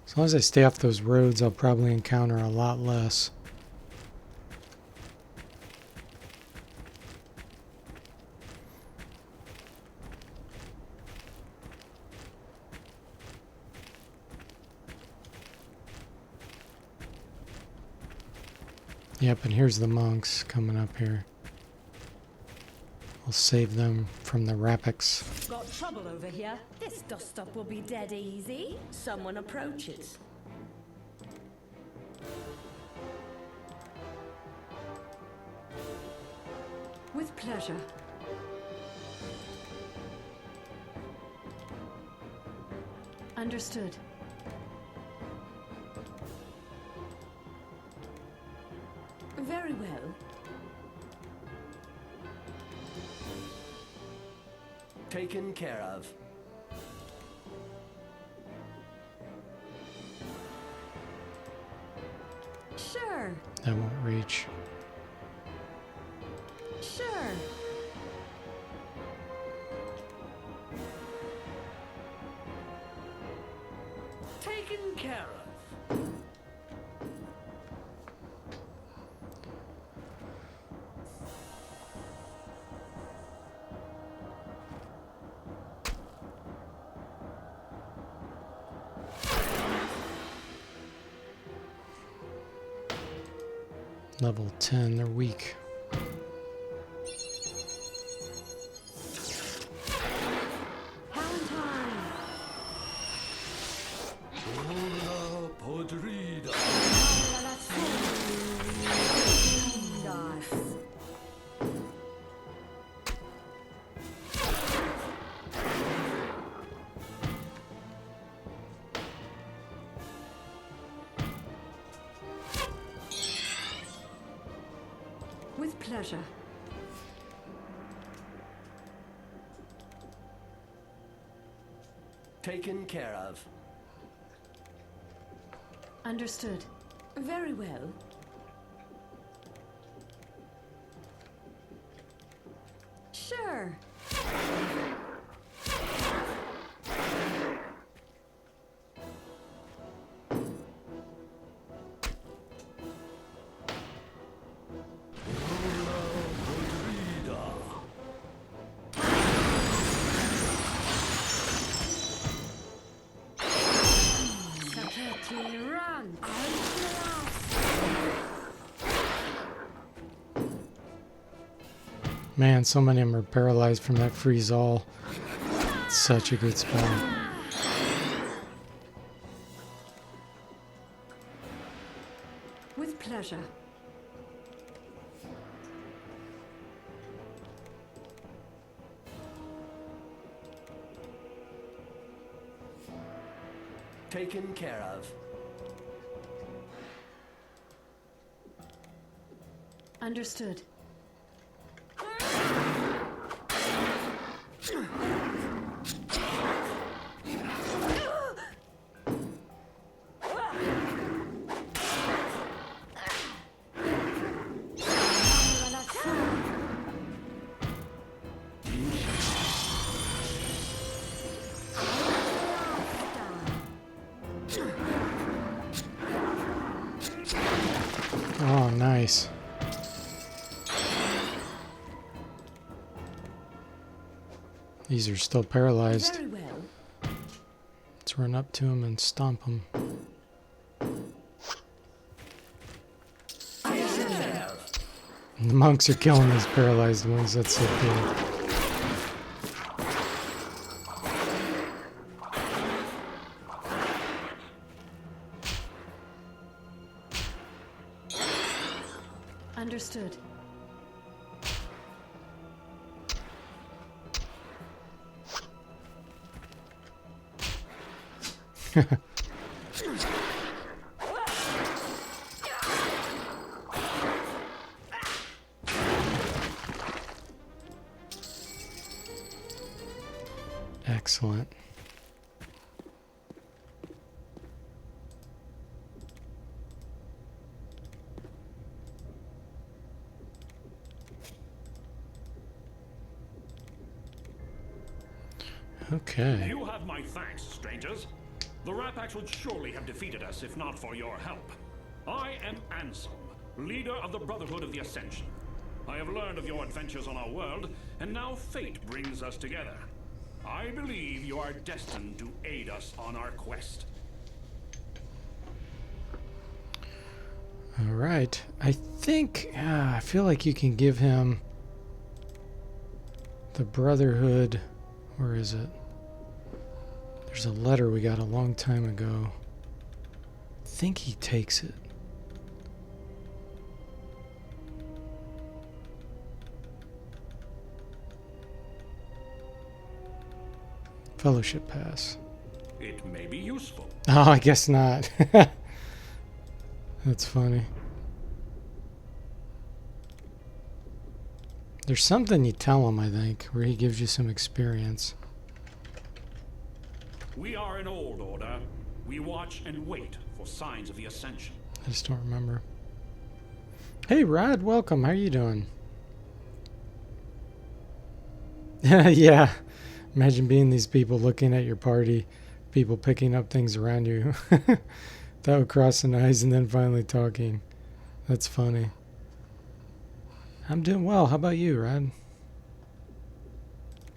As long as I stay off those roads, I'll probably encounter a lot less. Yep, and here's the monks coming up here. We'll save them from the rapics. Got trouble over here. This dust-up will be dead easy. Someone approaches. With pleasure. Understood. Very well. Taken care of. Sure. That won't reach. Sure. Taken care of. Level 10, they're weak. Valentine. Hola podrida. Nice. With pleasure. Taken care of. Understood. Very well. Sure. Saketi, run! Man, so many of them are paralyzed from that freeze all. It's such a good spell. With pleasure. Taken care of. Understood. Oh, nice. These are still paralyzed. Very well. Let's run up to them and stomp them. The monks are killing these paralyzed ones. That's so cool. Understood. Excellent. Okay. You have my thanks, strangers. The Rapax would surely have defeated us if not for your help. I am Anselm, leader of the Brotherhood of the Ascension. I have learned of your adventures on our world, and now fate brings us together. I believe you are destined to aid us on our quest. All right. I think, I feel like you can give him the Brotherhood. Where is it? There's a letter we got a long time ago. I think he takes it. Fellowship pass. It may be useful. Oh, I guess not. That's funny. There's something you tell him, I think, where he gives you some experience. We are an old order. We watch and wait for signs of the Ascension. I just don't remember. Hey, Rod, welcome. How are you doing? Yeah. Imagine being these people looking at your party, people picking up things around you. That would cross an eyes and then finally talking. That's funny. I'm doing well. How about you, Rod?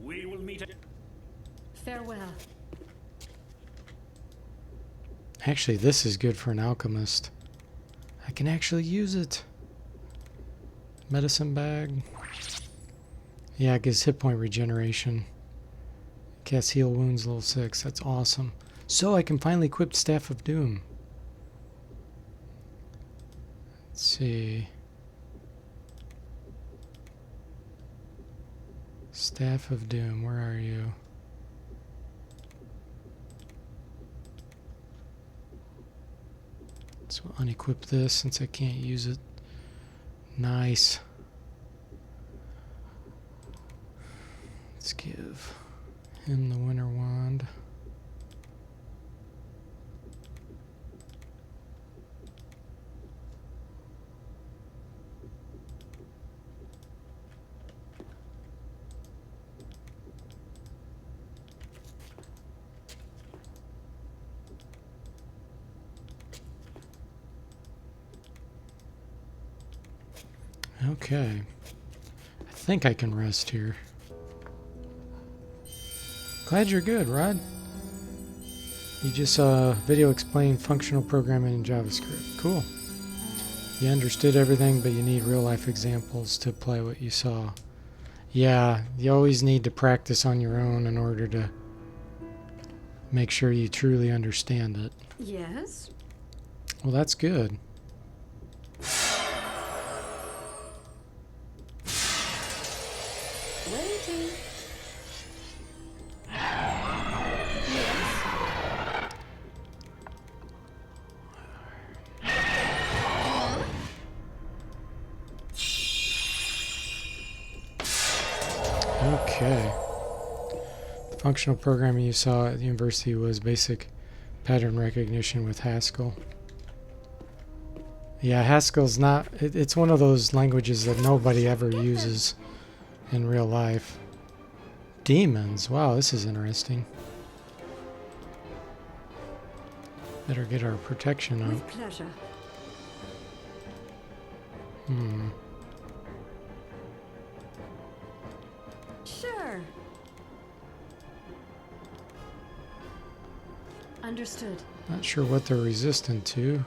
We will meet again. Farewell. Actually, this is good for an alchemist. I can actually use it. Medicine bag. Yeah, it gives hit point regeneration. Cast heal wounds level 6. That's awesome. So I can finally equip Staff of Doom. Let's see. Staff of Doom, where are you? So unequip this since I can't use it. Nice. Let's give him the Winter Wand. Okay. I think I can rest here. Glad you're good, Rod. You just video explained functional programming in JavaScript. Cool. You understood everything, but you need real-life examples to apply what you saw. Yeah, you always need to practice on your own in order to make sure you truly understand it. Yes? Well, that's good. Waiting. Okay. The functional programming you saw at the university was basic pattern recognition with Haskell. Yeah, Haskell's not... it's one of those languages that nobody ever uses in real life. Demons. Wow, this is interesting. Better get our protection up. With pleasure. Sure. Understood. Not sure what they're resistant to.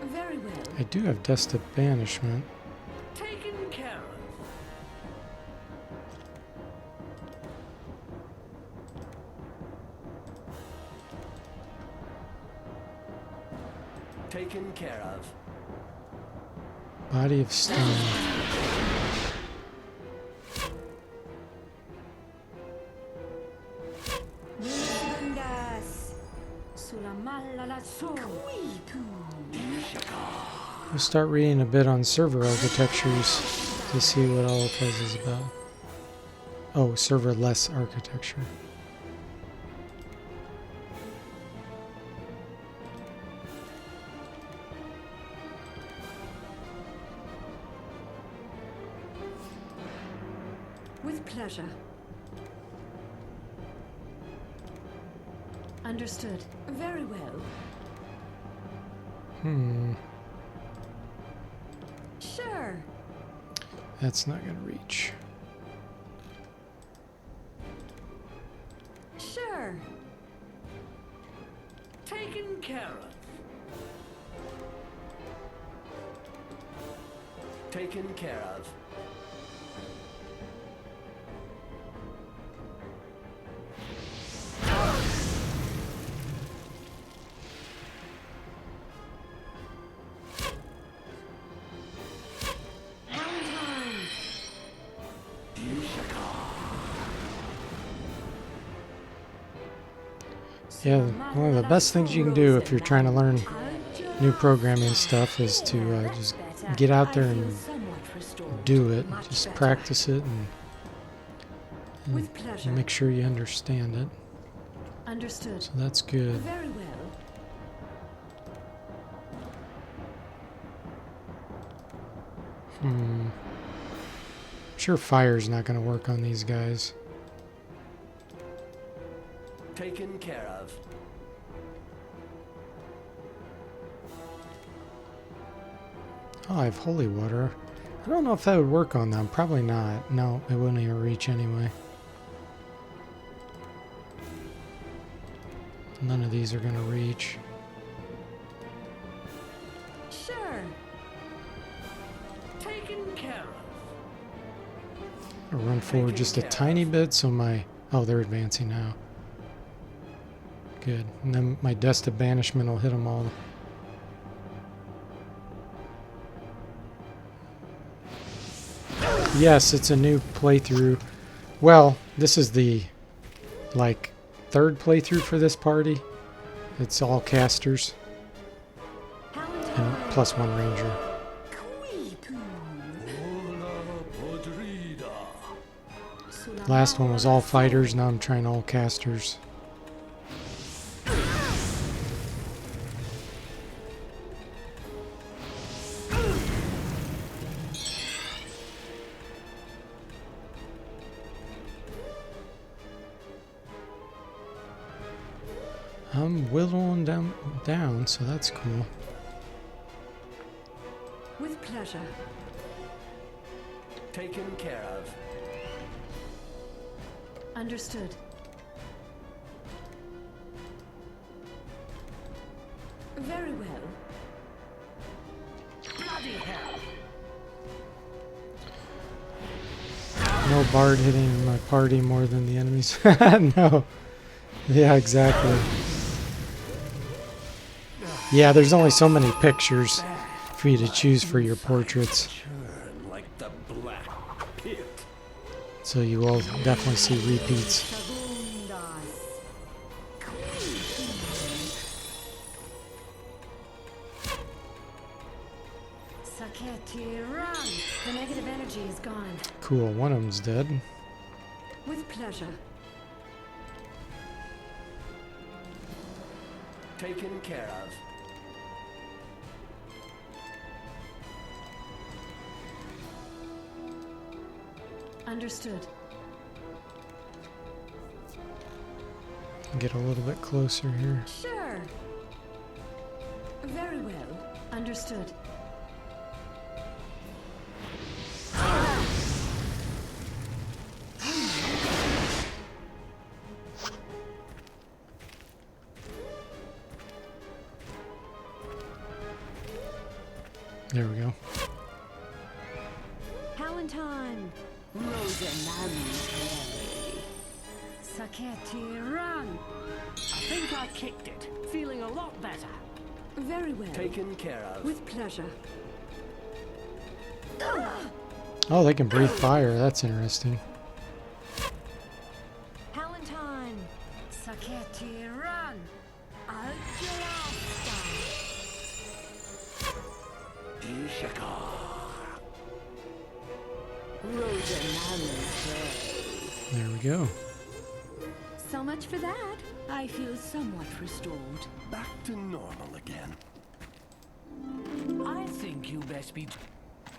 Very well. I do have Dust of Banishment. Taken care of. Taken care of. Body of Stone. Bundas. We'll start reading a bit on server architectures to see what all of this is about. Oh, serverless architecture. With pleasure. Understood. Very well. Sure. That's not gonna reach. Sure. Taken care of. Taken care of. Yeah, one of the best things you can do if you're trying to learn new programming stuff is to just get out there and do it. Just practice it With pleasure. and make sure you understand it. Understood. So that's good. Very well. I'm sure fire's not going to work on these guys. Taken care of. Oh, I have holy water. I don't know if that would work on them. Probably not. No, it wouldn't even reach anyway. None of these are going to reach. Sure. Taken care of. I'll run forward just a tiny bit so my... Oh, they're advancing now. Good. And then my Dust of Banishment will hit them all. Yes, it's a new playthrough. Well, this is the, like, third playthrough for this party. It's all casters. And plus one ranger. Last one was all fighters, now I'm trying all casters. I'm whittling them down, so that's cool. With pleasure. Taken care of. Understood. Very well. Bloody hell! No bard hitting my party more than the enemies. No. Yeah, exactly. Yeah, there's only so many pictures for you to choose for your portraits. Churn like the black pit. So you will definitely see repeats. Saketi, run! The negative energy is gone. Cool, one of them's dead. With pleasure. Taken care of. Understood. Get a little bit closer here. Sure. Very well. Understood. There we go. Palantine. Saketi, run! I think I kicked it. Feeling a lot better. Very well. Taken care of. With pleasure. Oh, they can breathe fire. That's interesting. Palantine. Saketi, run! There we go. So much for that. I feel somewhat restored. Back to normal again. I think you best be...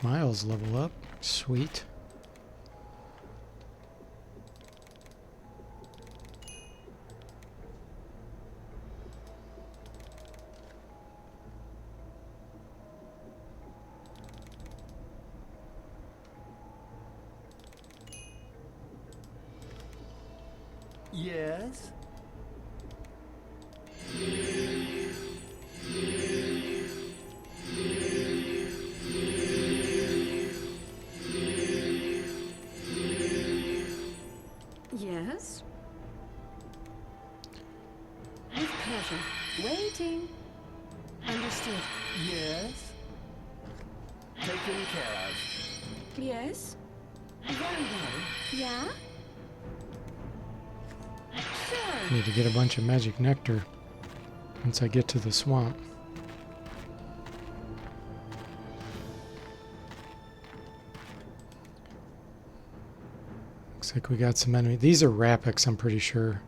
Miles level up. Sweet. Yes? Yes? With pleasure. Waiting. Understood. Yes? Taken care of. Yes? Very well. Yeah? Sure. Need to get a bunch of magic nectar once I get to the swamp. Looks like we got some enemy. These are rapics, I'm pretty sure.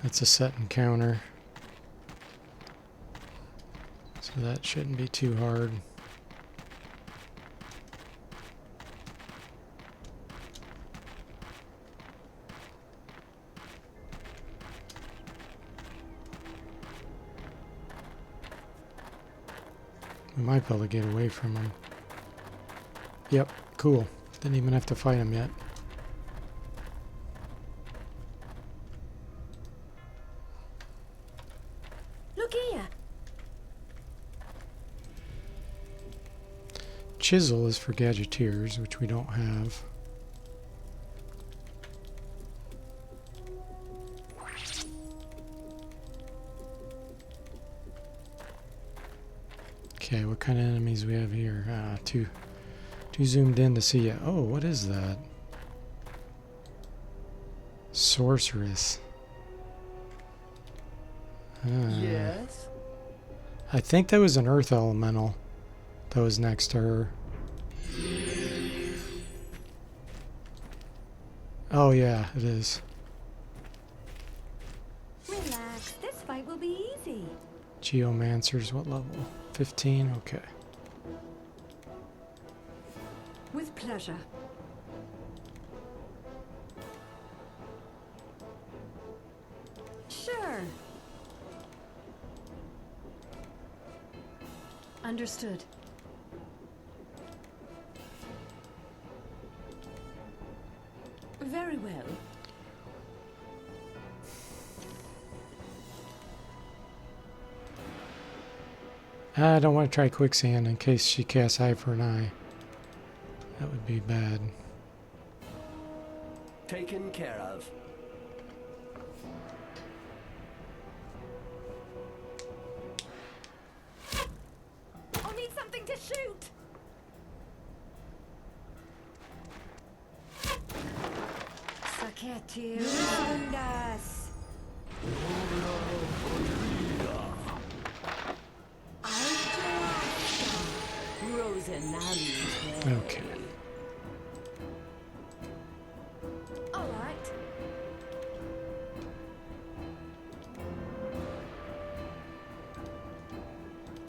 That's a set encounter. So that shouldn't be too hard. We might be able to get away from them. Yep, cool. Didn't even have to fight them yet. Look here. Chisel is for gadgeteers, which we don't have. Okay, what kind of enemies we have here? Too zoomed in to see it. Oh, what is that? Sorceress. Yes? I think that was an earth elemental that was next to her. Oh yeah, it is. Relax. This fight will be easy. Geomancers, what level? 15? Okay. With pleasure. Sure. Understood. Very well. I don't want to try quicksand in case she casts Eye for an Eye. That would be bad. Taken care of. I'll need something to shoot! Saketi Rundas! Okay. All right.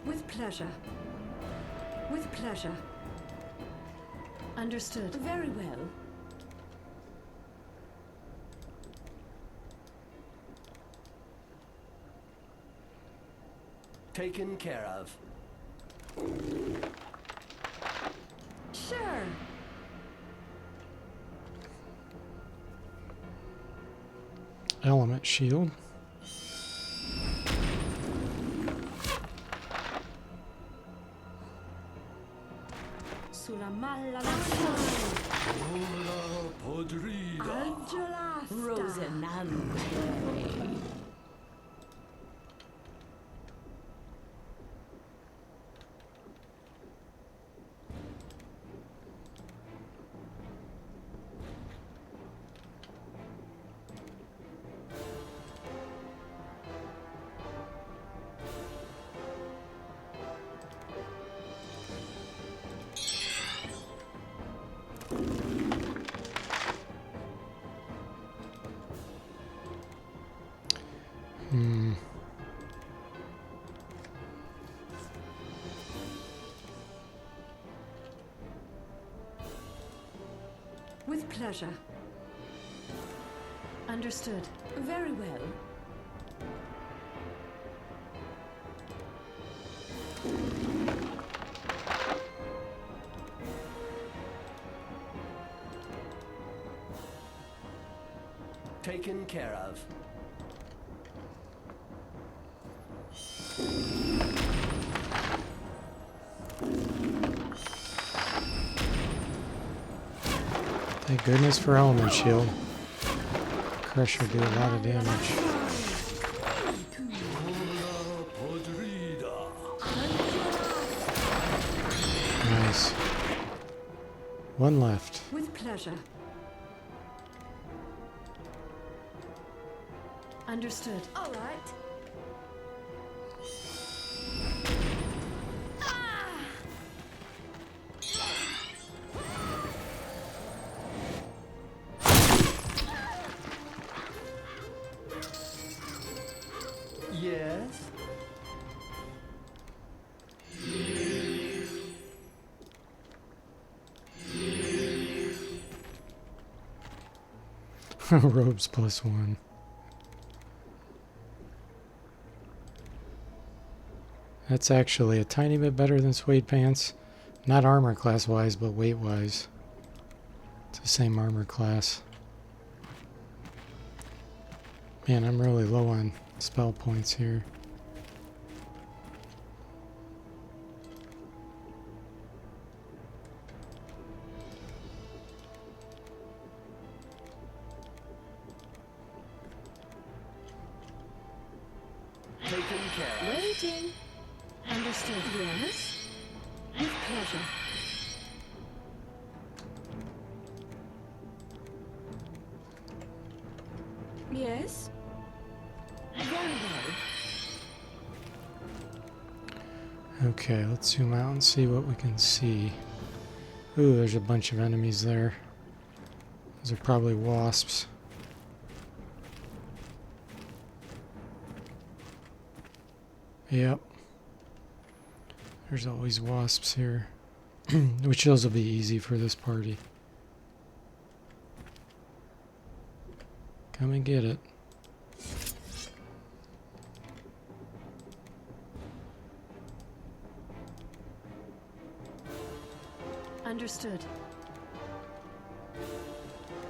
With pleasure. With pleasure. Understood. Very well. Taken care of. Sure. Element shield. Sulla malla Hola podrida. Algelasta. Rosenante. With pleasure. Understood. Very well. Taken care of. Thank goodness for element shield. Crusher do a lot of damage. Hola podrida. Nice. One left. With pleasure. Understood. All right. Yes. Robes +1. That's actually a tiny bit better than suede pants. Not armor class wise, but weight wise. It's the same armor class. Man, I'm really low on spell points here. Taken care of. Waiting. Understood. Yes. With pleasure. Yes. Very well. Okay, let's zoom out and see what we can see. Ooh, there's a bunch of enemies there. Those are probably wasps. Yep. There's always wasps here. Which those will be easy for this party. Come and get it. Understood.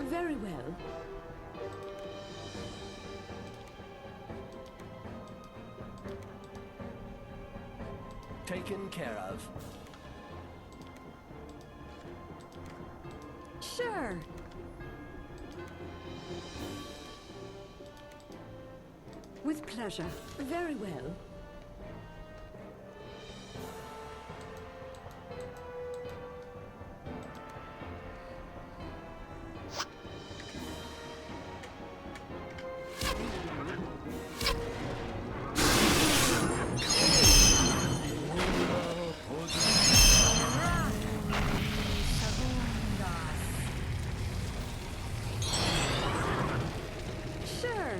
Very well. Taken care of. Sure. With pleasure. Very well. Sure.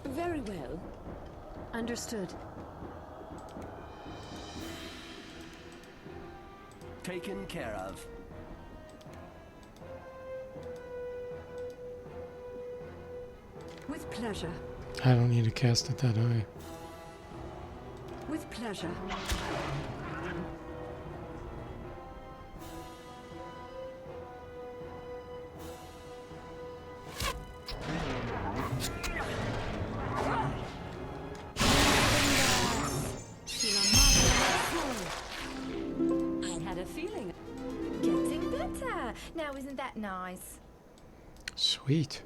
Very well. Understood. Taken care of. With pleasure. I don't need to cast it that high. With pleasure. I had a feeling. Getting better. Now isn't that nice? Sweet.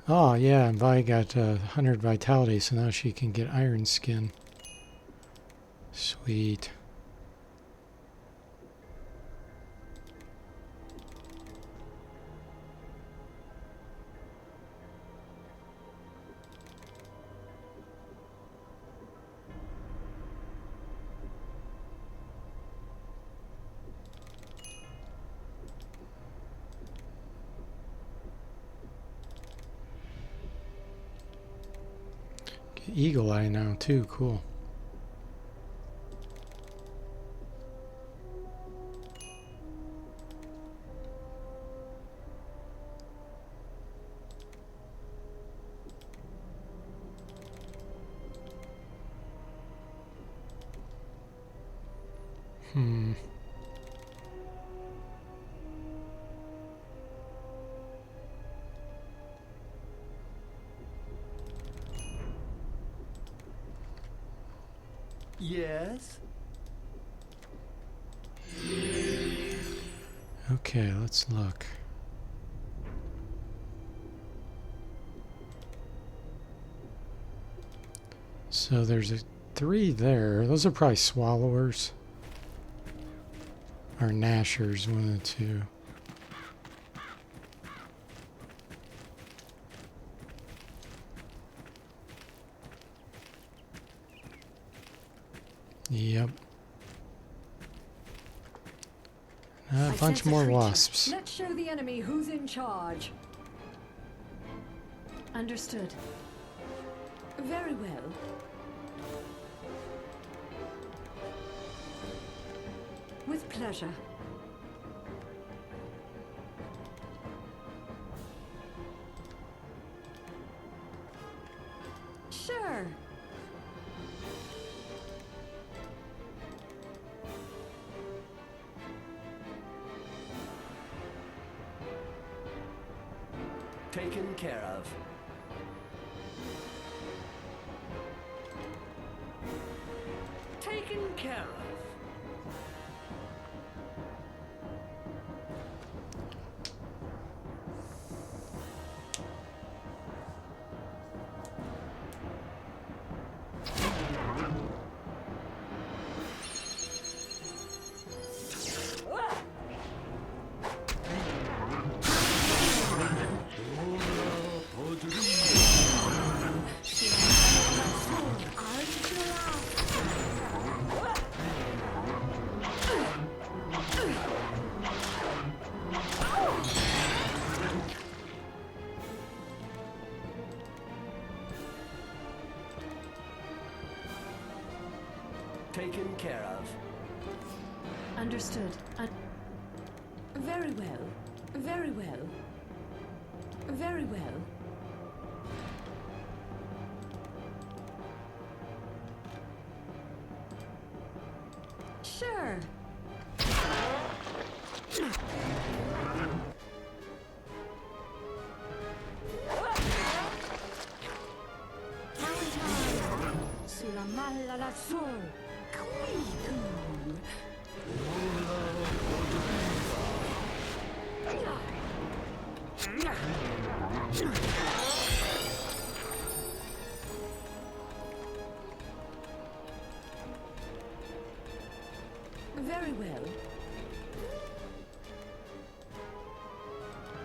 Oh yeah, and Vi got 100 vitality, so now she can get Iron Skin. Sweet. Get Eagle Eye now too, cool. Hmm. Yes? Okay, let's look. So there's 3 there. Those are probably swallowers. Or gnashers, one of the two. Yep. A I bunch sense a more creature. wasps. Let's show the enemy who's in charge. Understood. Very well. With pleasure. Sure. Taken care of. Taken care of. Taken care of. Understood. Very well. Very well. Very well. Sure. malazzo. Very well.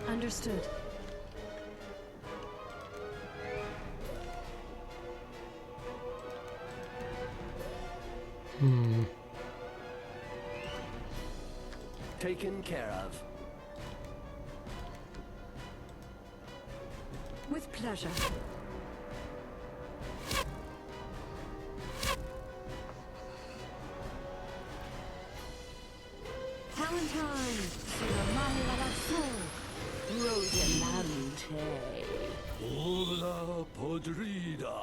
Understood. Taken care of. With pleasure. Talentine. Rosamante. Hola podrida.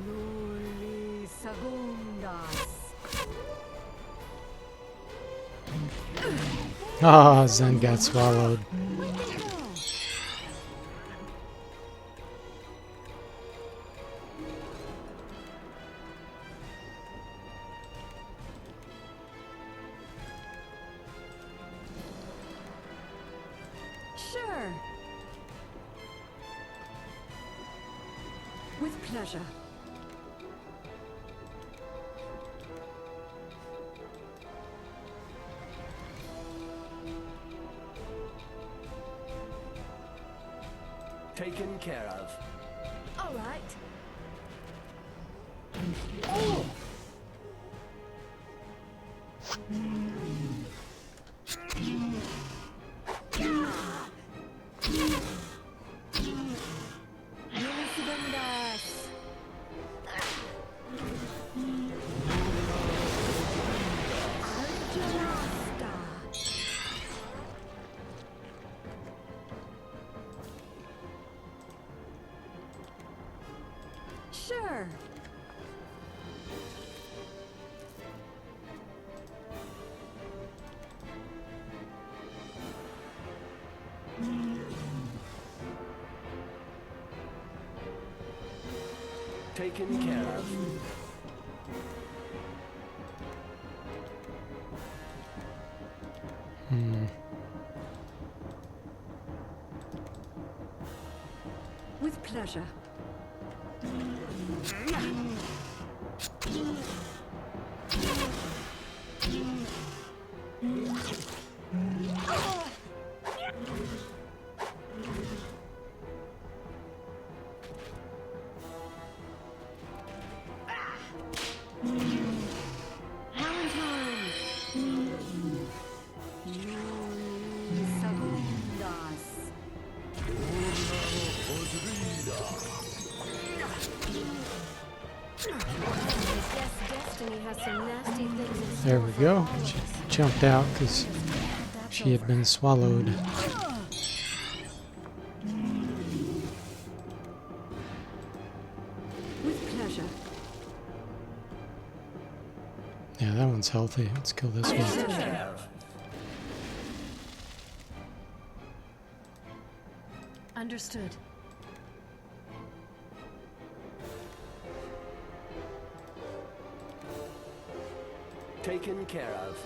Luli segundas. Ah, Zen got swallowed. Sure. With pleasure. Taken care of. All right. Luli segundas. Algelasta. Sure. Taken care of. With pleasure. Valentine. Luli segundas. Destiny has some nasty things in store There we for go. all of She us. jumped out because That's she had over. been swallowed. With pleasure. Yeah, that one's healthy. Let's kill this one. Taken care of. Understood. Taken care of.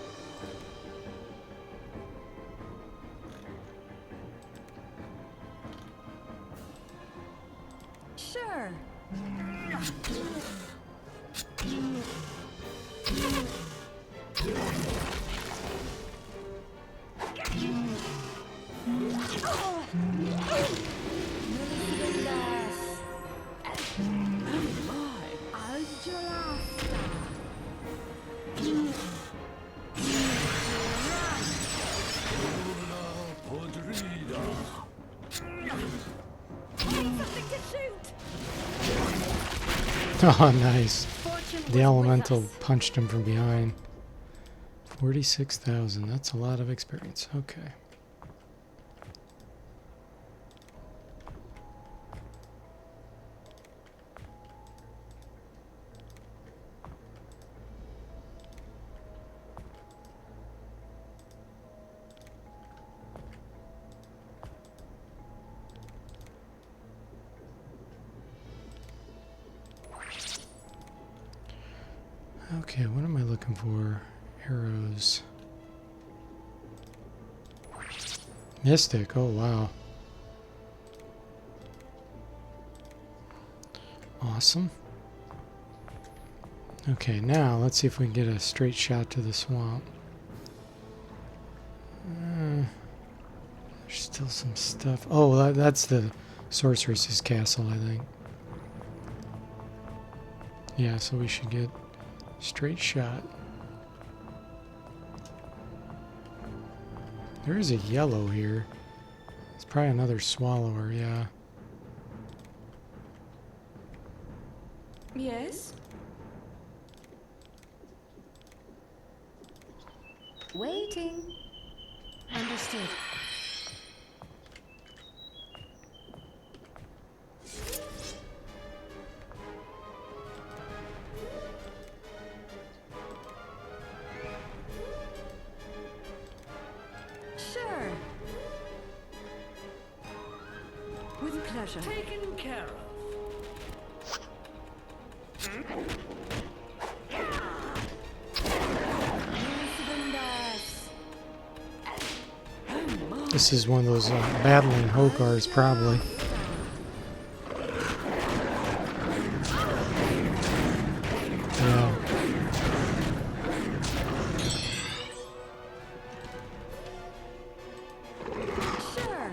Sure. Oh, nice. The elemental punched him from behind. 46,000. That's a lot of experience. Okay. Okay, what am I looking for? Arrows. Mystic, oh wow. Awesome. Okay, now let's see if we can get a straight shot to the swamp. There's still some stuff. Oh, that's the sorceress's castle, I think. Yeah, so we should get straight shot. There is a yellow here. It's probably another swallower, yeah. Yes? Waiting. Understood. Sure. With pleasure. Taken care of. This is one of those battling Hokars, probably. Yeah. Sure.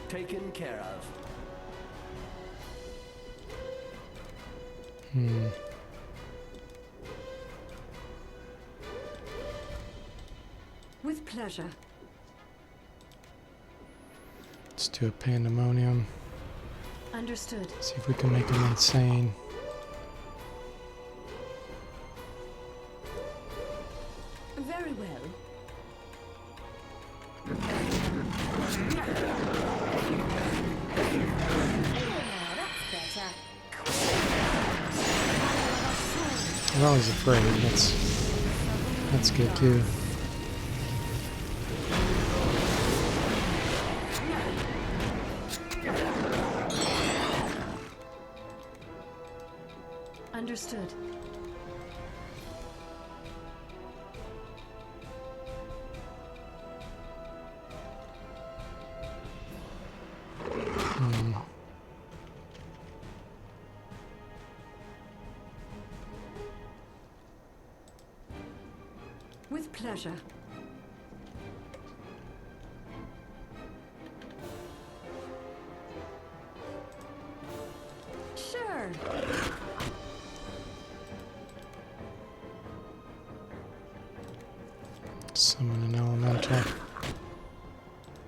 Taken care of. With pleasure. Let's do a Pandemonium. Understood. See if we can make him insane. Very well. That's better. I'm always afraid. That's good too. Understood. With pleasure. Sure. Summon an elemental.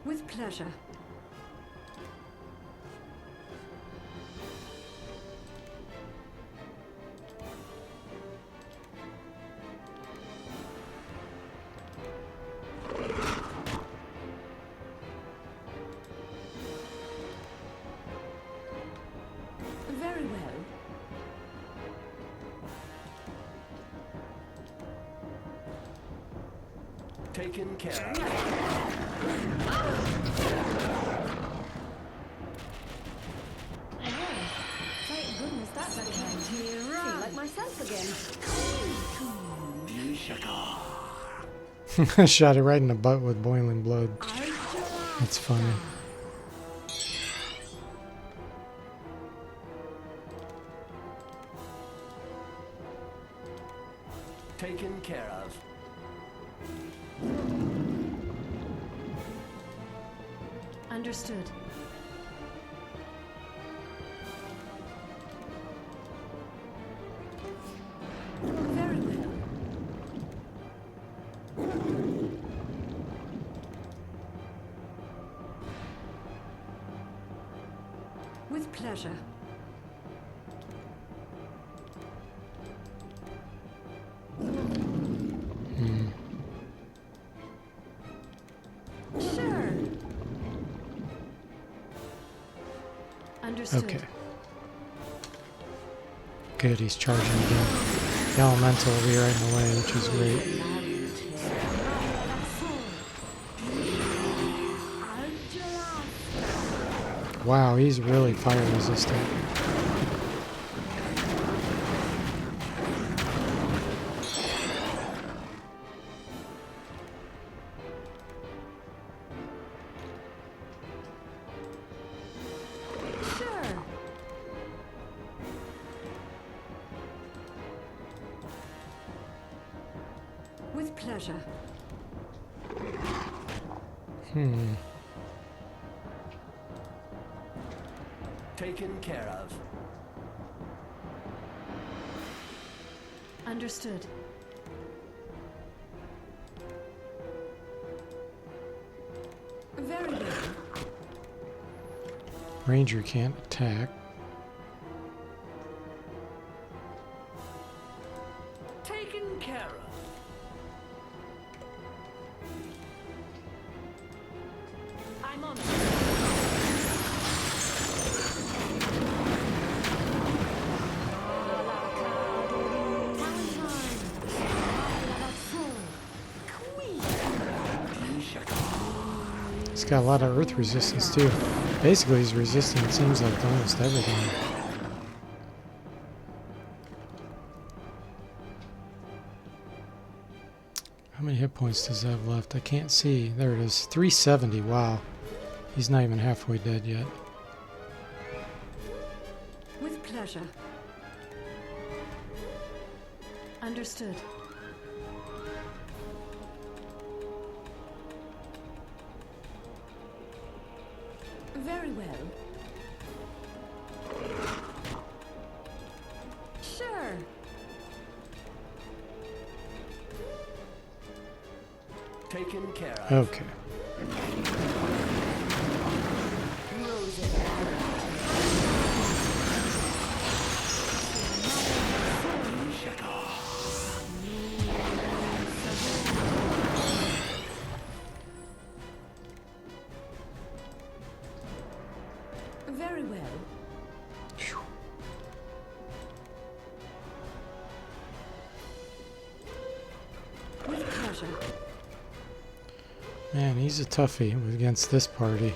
With pleasure. Very well. Taken care of. Thank goodness that's okay. Feel like myself again. Shot it right in the butt with boiling blood. That's funny. Taken care of. Understood. Very well. With pleasure. Sure. Understood. Okay. Good, he's charging again. The elemental will be right in the way, which is great. Wow, he's really fire resistant. Sure. With pleasure. Taken care of. Understood. Very well. Ranger can't attack. Taken care of. I'm on it. He's got a lot of earth resistance too. Basically, he's resistant, it seems like, to almost everything. How many hit points does he have left? I can't see. There it is. 370. Wow. He's not even halfway dead yet. With pleasure. Understood. Very well. Sure. Taken care of. Okay. Very well. Phew. With pleasure. Man, he's a toughie against this party.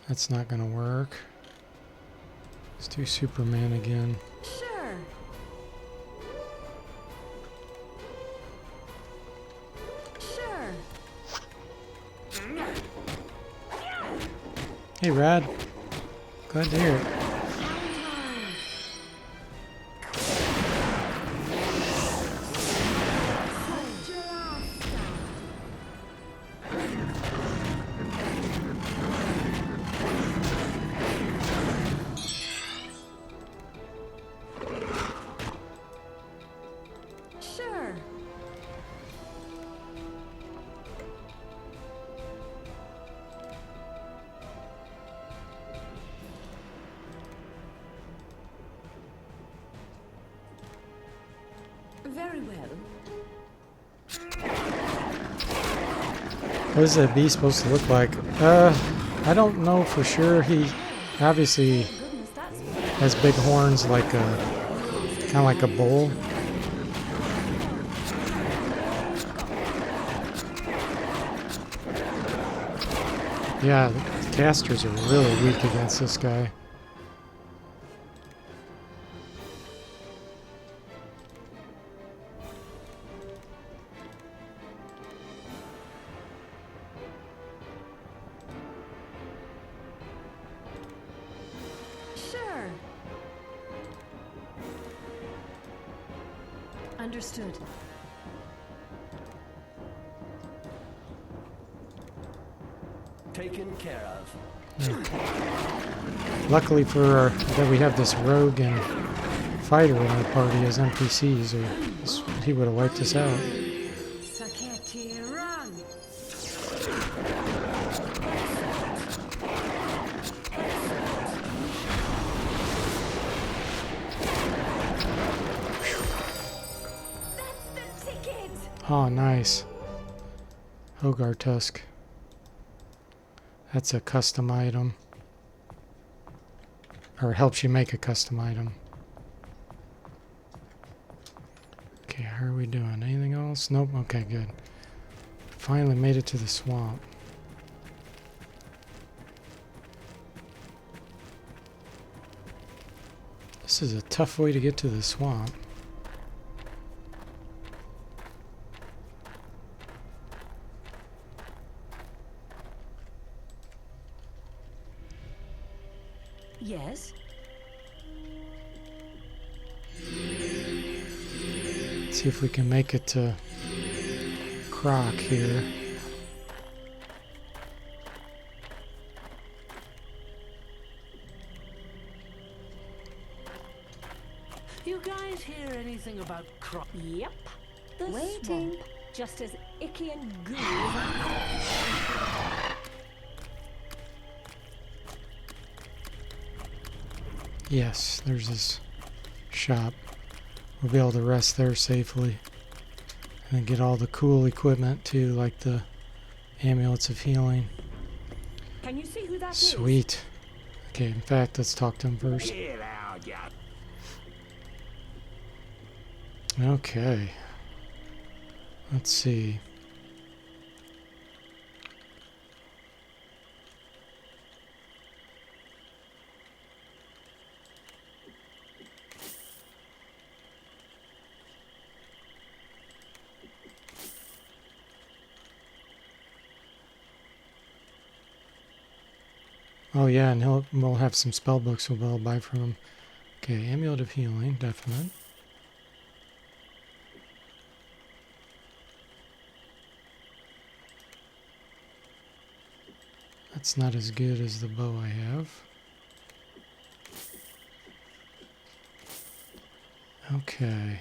That's not gonna work. Let's do Superman again. Sure. Sure. Hey, Rad. Glad to hear it. Sure. Very well. What is that beast supposed to look like? I don't know for sure. He obviously Goodness, that's has big horns, like a kind of like a bull. Yeah, the casters are really weak against this guy. Sure. understood. Taken care of. Luckily for that we have this rogue and fighter in our party as NPCs, or he would have wiped us out. Saketti, run! That's the ticket! Oh, nice. Hogar Tusk. That's a custom item. Or helps you make a custom item. Okay, how are we doing? Anything else? Nope. Okay, good. Finally made it to the swamp. This is a tough way to get to the swamp. Yes? Let's see if we can make it to Croc here. You guys hear anything about crop? Yep. The Waiting. swamp. Just as icky and gooey as Yes, there's this shop. We'll be able to rest there safely. And then get all the cool equipment too, like the amulets of healing. Can you see who that is? Sweet. Okay, in fact, let's talk to him first. Okay. Let's see. Oh yeah, and we'll have some spell books we'll be able to buy from him. Okay, Amulet of Healing, definite. That's not as good as the bow I have. Okay.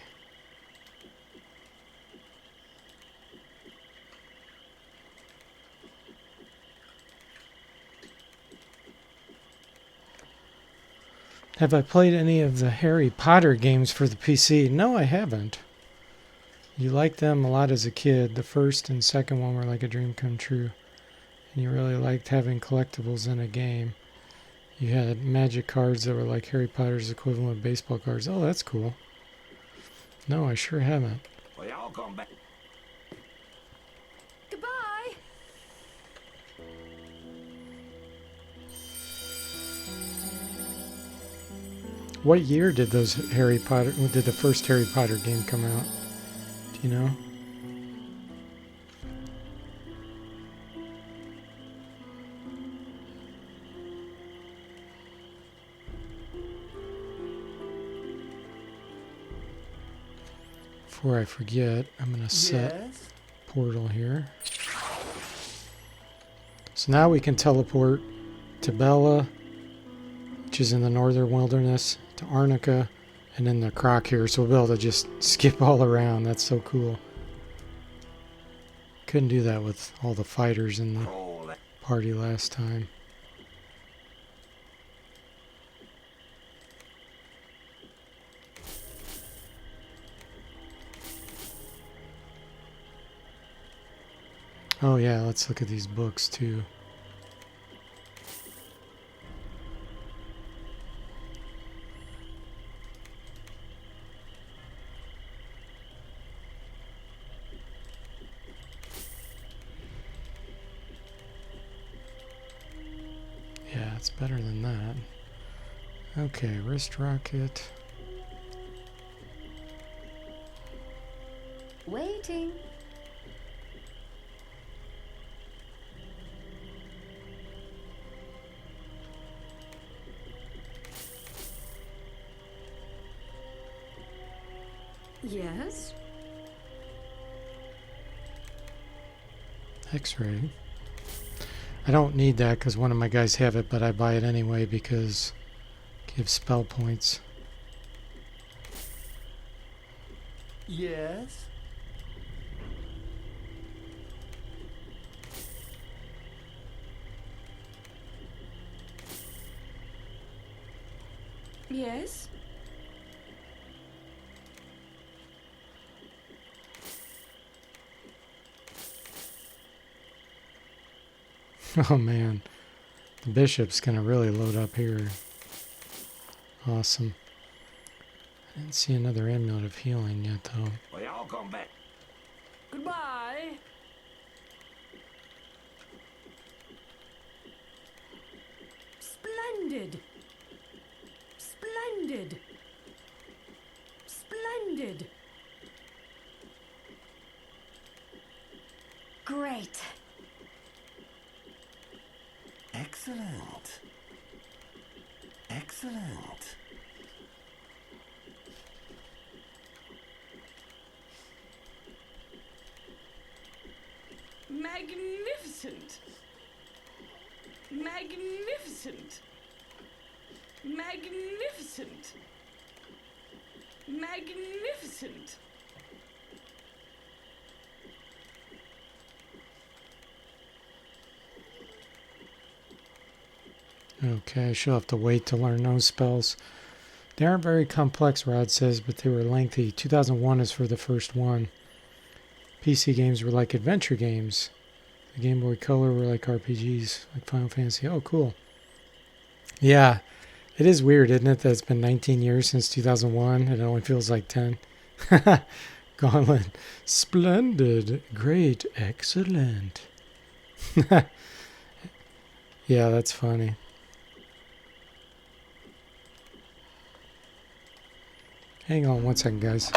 Have I played any of the Harry Potter games for the PC? No, I haven't. You liked them a lot as a kid. The first and second one were like a dream come true. And you really liked having collectibles in a game. You had magic cards that were like Harry Potter's equivalent of baseball cards. Oh, that's cool. No, I sure haven't. We all come back. Goodbye. What year did the first Harry Potter game come out? Do you know? Before I forget, I'm going to set Yes. portal here. So now we can teleport to Bella, which is in the northern wilderness, to Arnica, and then the Croc here. So we'll be able to just skip all around. That's so cool. Couldn't do that with all the fighters in the party last time. Oh yeah, let's look at these books too. Yeah, it's better than that. Okay, wrist rocket. Waiting. Yes? X-ray. I don't need that because one of my guys have it, but I buy it anyway because it gives spell points. Yes. Yes. Oh man, the bishop's gonna really load up here. Awesome. I didn't see another amulet of healing yet though. We all come back. Goodbye. Splendid! Splendid! Excellent. Excellent. Magnificent. Magnificent. Magnificent. Magnificent. Okay, she'll have to wait to learn those spells. They aren't very complex, Rod says, but they were lengthy. 2001 is for the first one. PC games were like adventure games. The Game Boy Color were like RPGs, like Final Fantasy. Oh, cool. Yeah, it is weird, isn't it, that it's been 19 years since 2001 and it only feels like 10? Gauntlet. Splendid. Great. Excellent. Yeah, that's funny. Hang on one second, guys.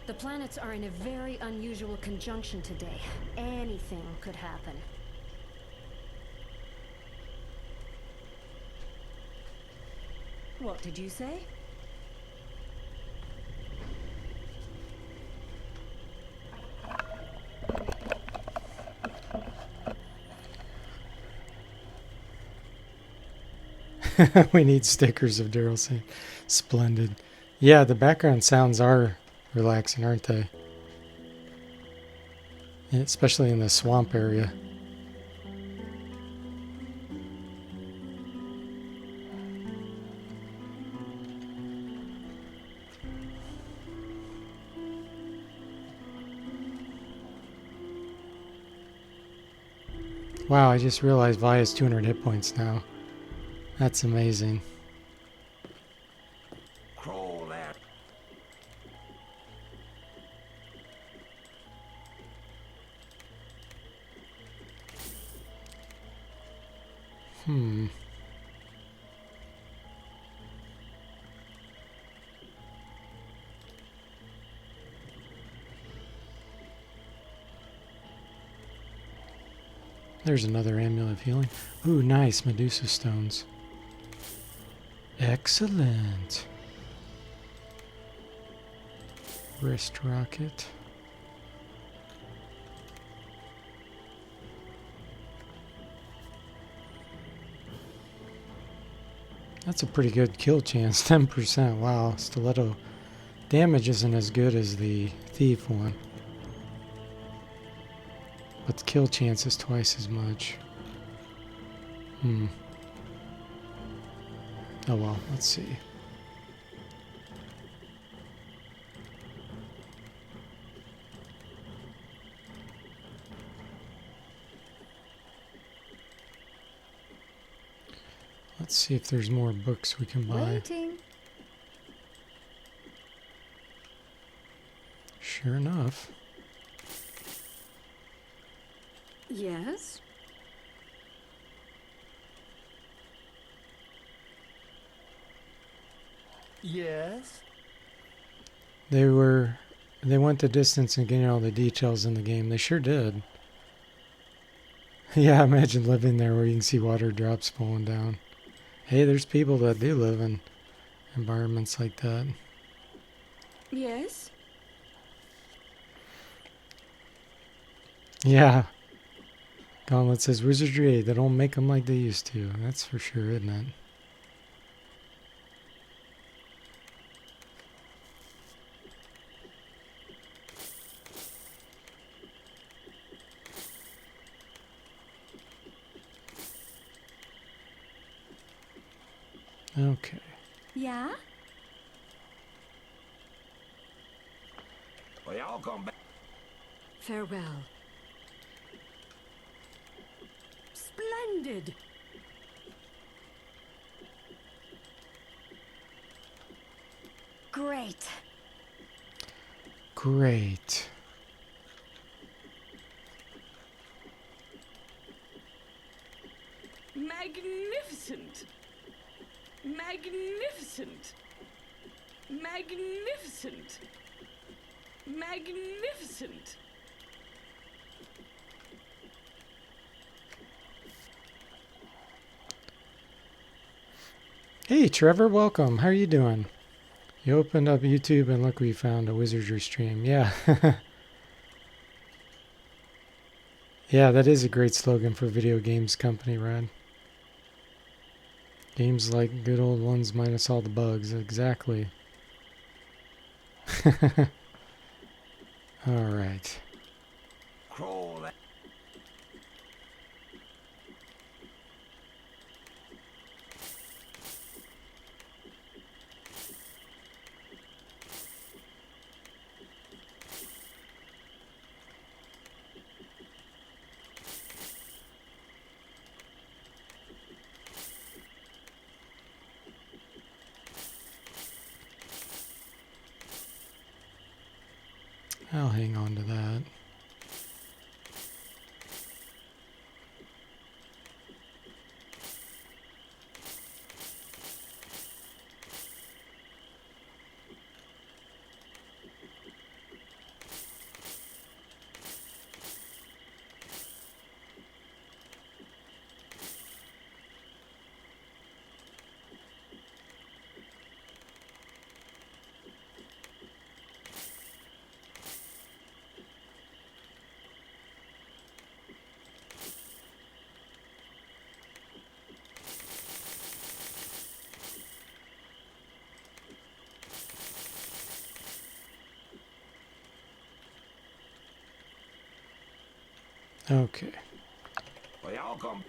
The planets are in a very unusual conjunction today. Anything could happen. What did you say? We need stickers of Daryl saying, splendid. Yeah, the background sounds are relaxing, aren't they? Yeah, especially in the swamp area. Wow, I just realized Vi has 200 hit points now. That's amazing. Crawl out. There's another amulet of healing. Ooh, nice. Medusa stones. Excellent. Wrist rocket. That's a pretty good kill chance. 10%. Wow. Stiletto damage isn't as good as the thief one. But the kill chance is twice as much. Oh well, let's see. Let's see if there's more books we can buy. Waiting. Sure enough. Yes? Yes? They went the distance in getting all the details in the game. They sure did. Yeah, imagine living there where you can see water drops falling down. Hey, there's people that do live in environments like that. Yes? Yeah. Gauntlet says Wizardry 8, they don't make them like they used to. That's for sure, isn't it? Okay. Yeah? Well, y'all come back. Farewell. Splendid! Great. Great. Magnificent! Magnificent! Magnificent! Magnificent! Hey Trevor, welcome. How are you doing? You opened up YouTube and look, we found a Wizardry stream. Yeah. Yeah, that is a great slogan for a video games company, Rad. Games like good old ones minus all the bugs. Exactly. Alright. Crawl that. I'll hang on to that. Okay. Well, y'all come.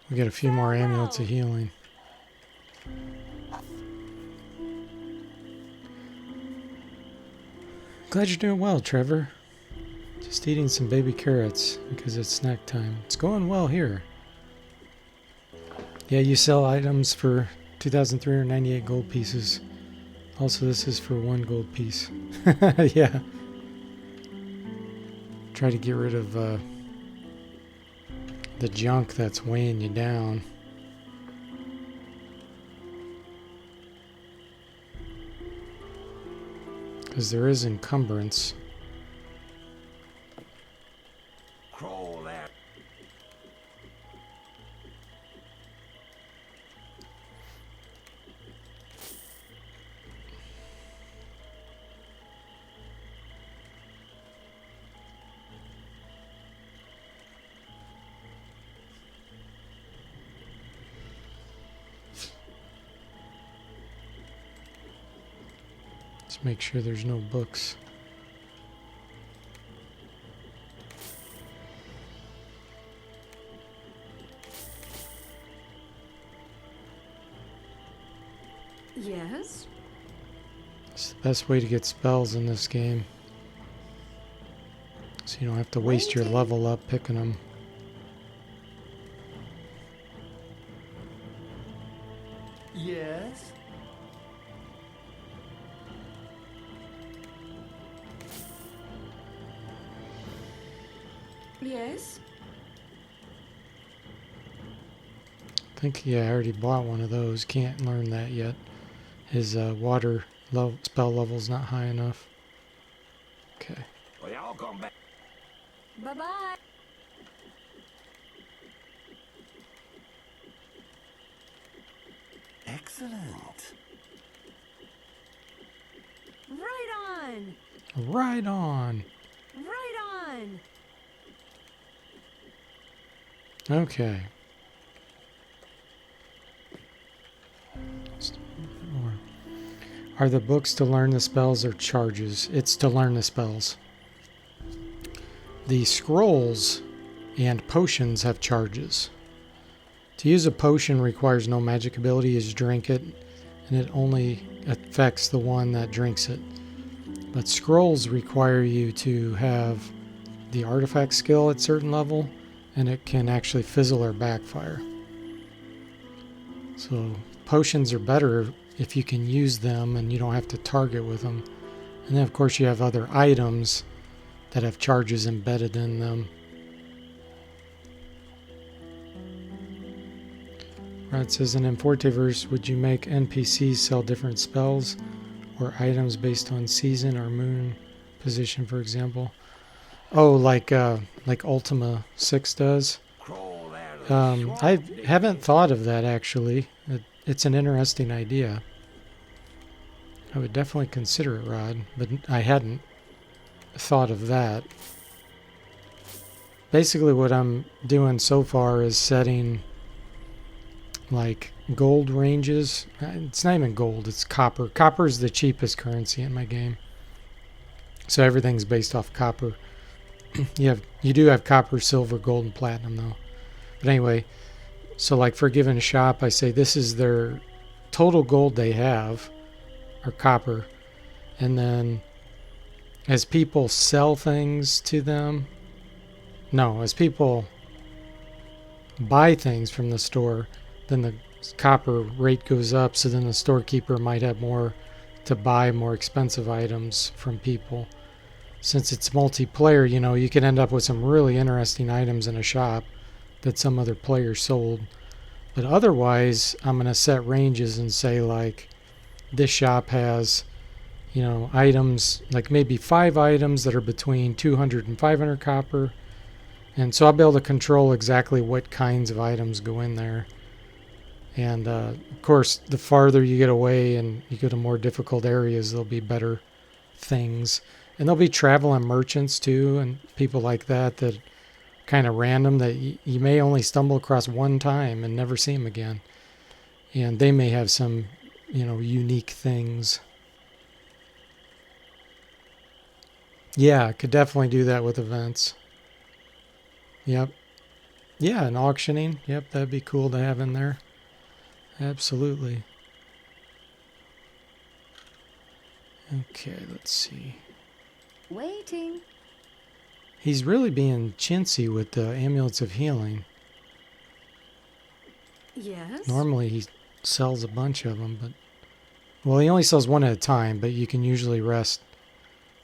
We got a few more amulets of healing. Glad you're doing well, Trevor. Just eating some baby carrots because it's snack time. It's going well here. Yeah, you sell items for 2,398 gold pieces. Also, this is for 1 gold piece. Yeah. Try to get rid of the junk that's weighing you down. Because there is encumbrance. Crawl that. Let's make sure there's no books. Yes? It's the best way to get spells in this game. So you don't have to waste your level up picking them. Yes. Yes? I think, yeah, I already bought one of those. Can't learn that yet. His water spell level's not high enough. Okay. Well, y'all come back. Bye-bye. Excellent. on! Right on. Right on! Okay. Just a little bit more. Are the books to learn the spells or charges? It's to learn the spells. The scrolls and potions have charges. To use a potion requires no magic ability. You just drink it, and it only affects the one that drinks it. But scrolls require you to have the artifact skill at certain level, and it can actually fizzle or backfire. So potions are better if you can use them and you don't have to target with them. And then of course you have other items that have charges embedded in them. Right, it says in Forteverse, would you make NPCs sell different spells or items based on season or moon position, for example? Oh, like Ultima 6 does. Crawl out of the swamp, I dig haven't it. thought of that actually. It's an interesting idea. I would definitely consider it, Rod, but I hadn't thought of that. Basically what I'm doing so far is setting like gold ranges. It's not even gold, it's copper. Copper is the cheapest currency in my game. So everything's based off copper. You do have copper, silver, gold, and platinum though. But anyway, so like for a given shop, I say this is their total gold they have, or copper. And then as people sell things to them, as people buy things from the store, then the copper rate goes up, so then the storekeeper might have more to buy more expensive items from people. Since it's multiplayer, you can end up with some really interesting items in a shop that some other player sold. But otherwise, I'm going to set ranges and say like this shop has, items, like maybe 5 items that are between 200 and 500 copper. And so I'll be able to control exactly what kinds of items go in there. And of course, the farther you get away and you go to more difficult areas, there'll be better things. And there'll be traveling merchants too, and people like that kind of random that you may only stumble across one time and never see them again. And they may have some, unique things. Yeah, I could definitely do that with events. Yep. Yeah, and auctioning. Yep, that'd be cool to have in there. Absolutely. Okay, let's see. Waiting. He's really being chintzy with the amulets of healing. Yes? Normally he sells a bunch of them, but... Well, he only sells one at a time, but you can usually rest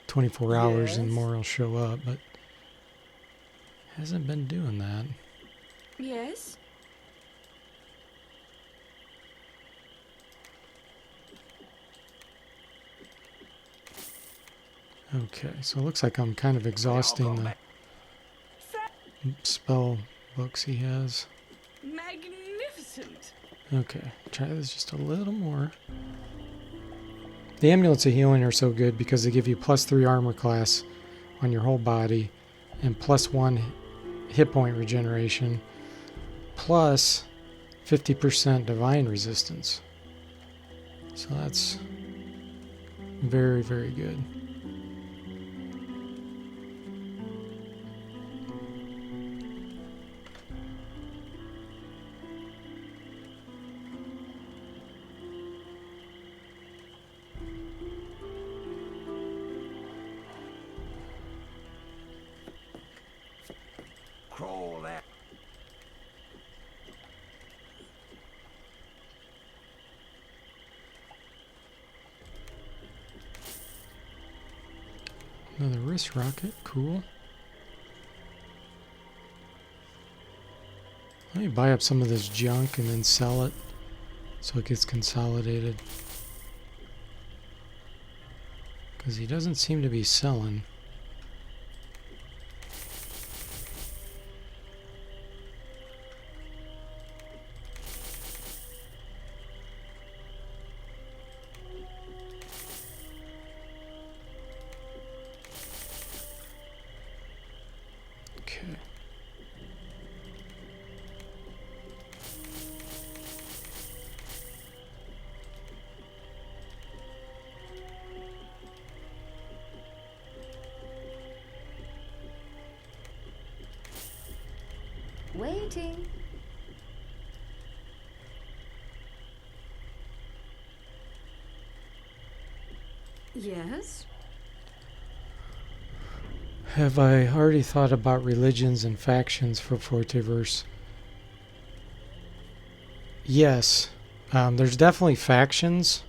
24 hours and Yes? more will show up, but... hasn't been doing that. Yes? Okay, so it looks like I'm kind of exhausting the spell books he has. Magnificent! Okay, try this just a little more. The amulets of healing are so good because they give you +3 armor class on your whole body and +1 hit point regeneration plus 50% divine resistance. So that's very, very good. Crawl out. Another wrist rocket, cool. Let me buy up some of this junk and then sell it so it gets consolidated. Because he doesn't seem to be selling. Okay. Waiting. Yes? Have I already thought about religions and factions for Fortiverse? Yes. There's definitely factions,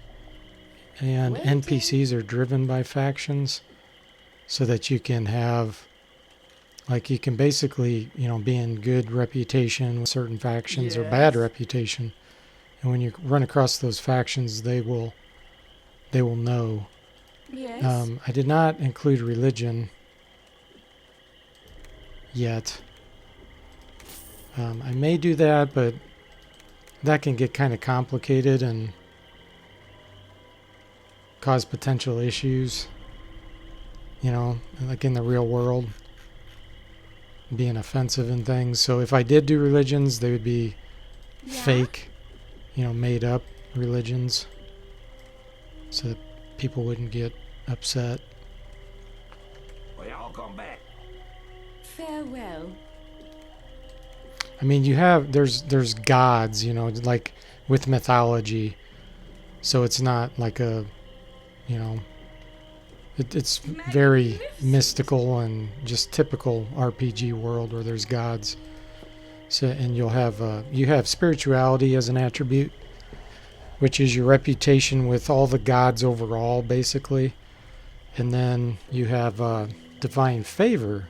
and Waiting. NPCs are driven by factions, so that you can have, like, you can basically, you know, be in good reputation with certain factions or bad reputation. And when you run across those factions, they will know. Yes. I did not include religion yet. I may do that, but that can get kind of complicated and cause potential issues, you know, like in the real world, being offensive and things. So if I did do religions, they would be fake, you know, made up religions, so that people wouldn't get upset. We all come back. Farewell. I mean, you have, there's gods, you know, like with mythology. So it's not like a, you know, it's very mystical and just typical RPG world where there's gods. So, and you have spirituality as an attribute, which is your reputation with all the gods overall, basically. And then you have divine favor.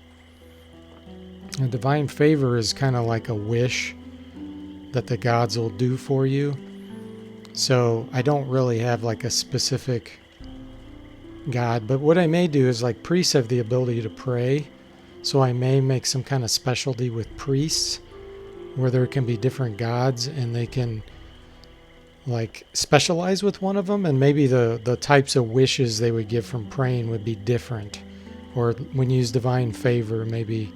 And divine favor is kind of like a wish that the gods will do for you. So I don't really have like a specific god, but what I may do is, like, priests have the ability to pray. So I may make some kind of specialty with priests where there can be different gods and they can like specialize with one of them, and maybe the types of wishes they would give from praying would be different. Or when you use divine favor, maybe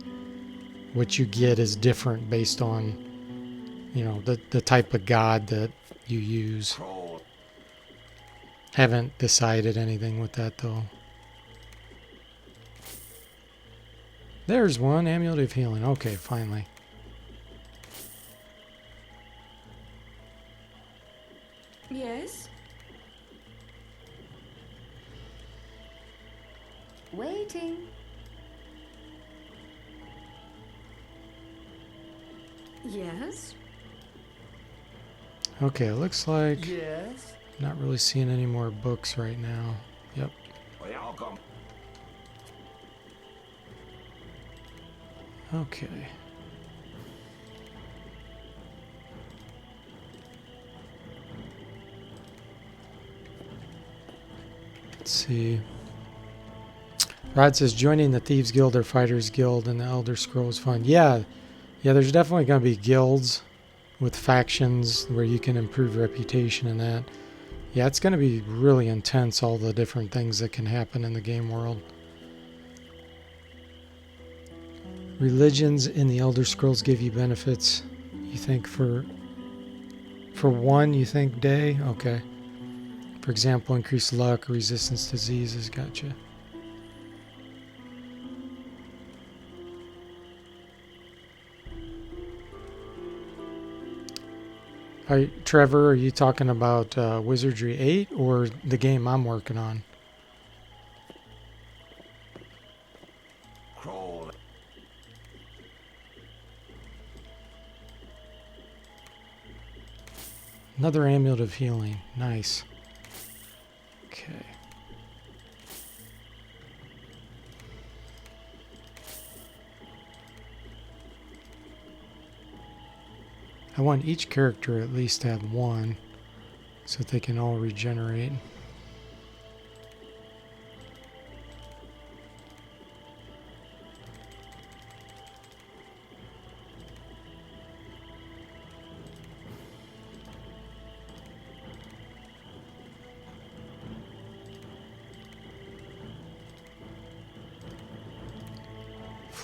what you get is different based on, you know, the type of god that you use. Haven't decided anything with that though. There's one, Amulet of Healing. Okay, finally. Yes. Waiting. Yes? Okay, it looks like Yes. not really seeing any more books right now. Yep. We all come. Okay. Let's see. Rod says joining the Thieves Guild or Fighters Guild and the Elder Scrolls Fund. Yeah, there's definitely going to be guilds with factions where you can improve reputation and that. Yeah, it's going to be really intense, all the different things that can happen in the game world. Religions in the Elder Scrolls give you benefits. You think for one, you think day? Okay. For example, increased luck, resistance to diseases. Gotcha. Trevor, are you talking about Wizardry 8 or the game I'm working on? Crawl. Another Amulet of Healing. Nice. Okay. I want each character at least to have one so that they can all regenerate.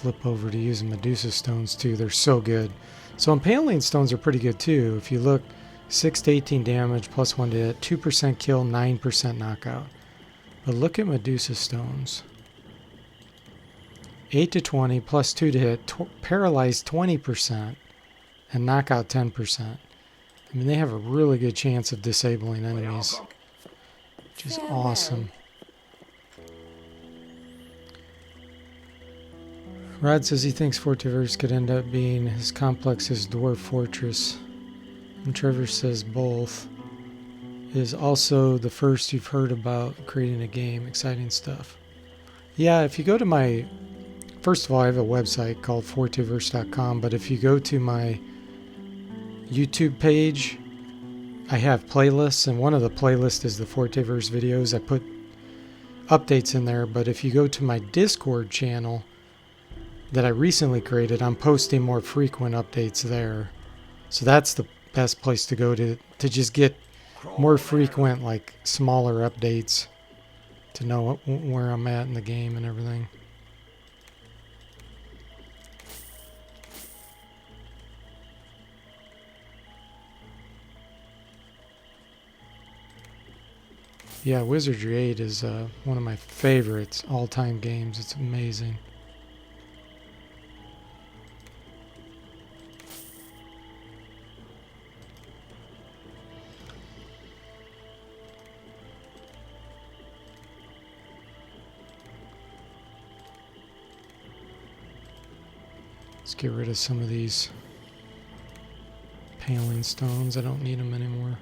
flip over to using Medusa stones too. They're so good. So Impaling stones are pretty good too. If you look, 6 to 18 damage, plus 1 to hit, 2% kill, 9% knockout. But look at Medusa stones. 8 to 20, plus 2 to hit, paralyze 20%, and knockout 10%. I mean, they have a really good chance of disabling enemies, which is awesome. Rod says he thinks Fortiverse could end up being as complex as Dwarf Fortress. And Trevor says both. It is also the first you've heard about creating a game. Exciting stuff. Yeah, if you go to my... First of all, I have a website called Fortiverse.com, but if you go to my YouTube page, I have playlists, and one of the playlists is the Fortiverse videos. I put updates in there, but if you go to my Discord channel that I recently created, I'm posting more frequent updates there. So that's the best place to go to just get more frequent, like smaller updates to know where I'm at in the game and everything. Yeah, Wizardry 8 is one of my favorites all-time games. It's amazing. Let's get rid of some of these paling stones. I don't need them anymore.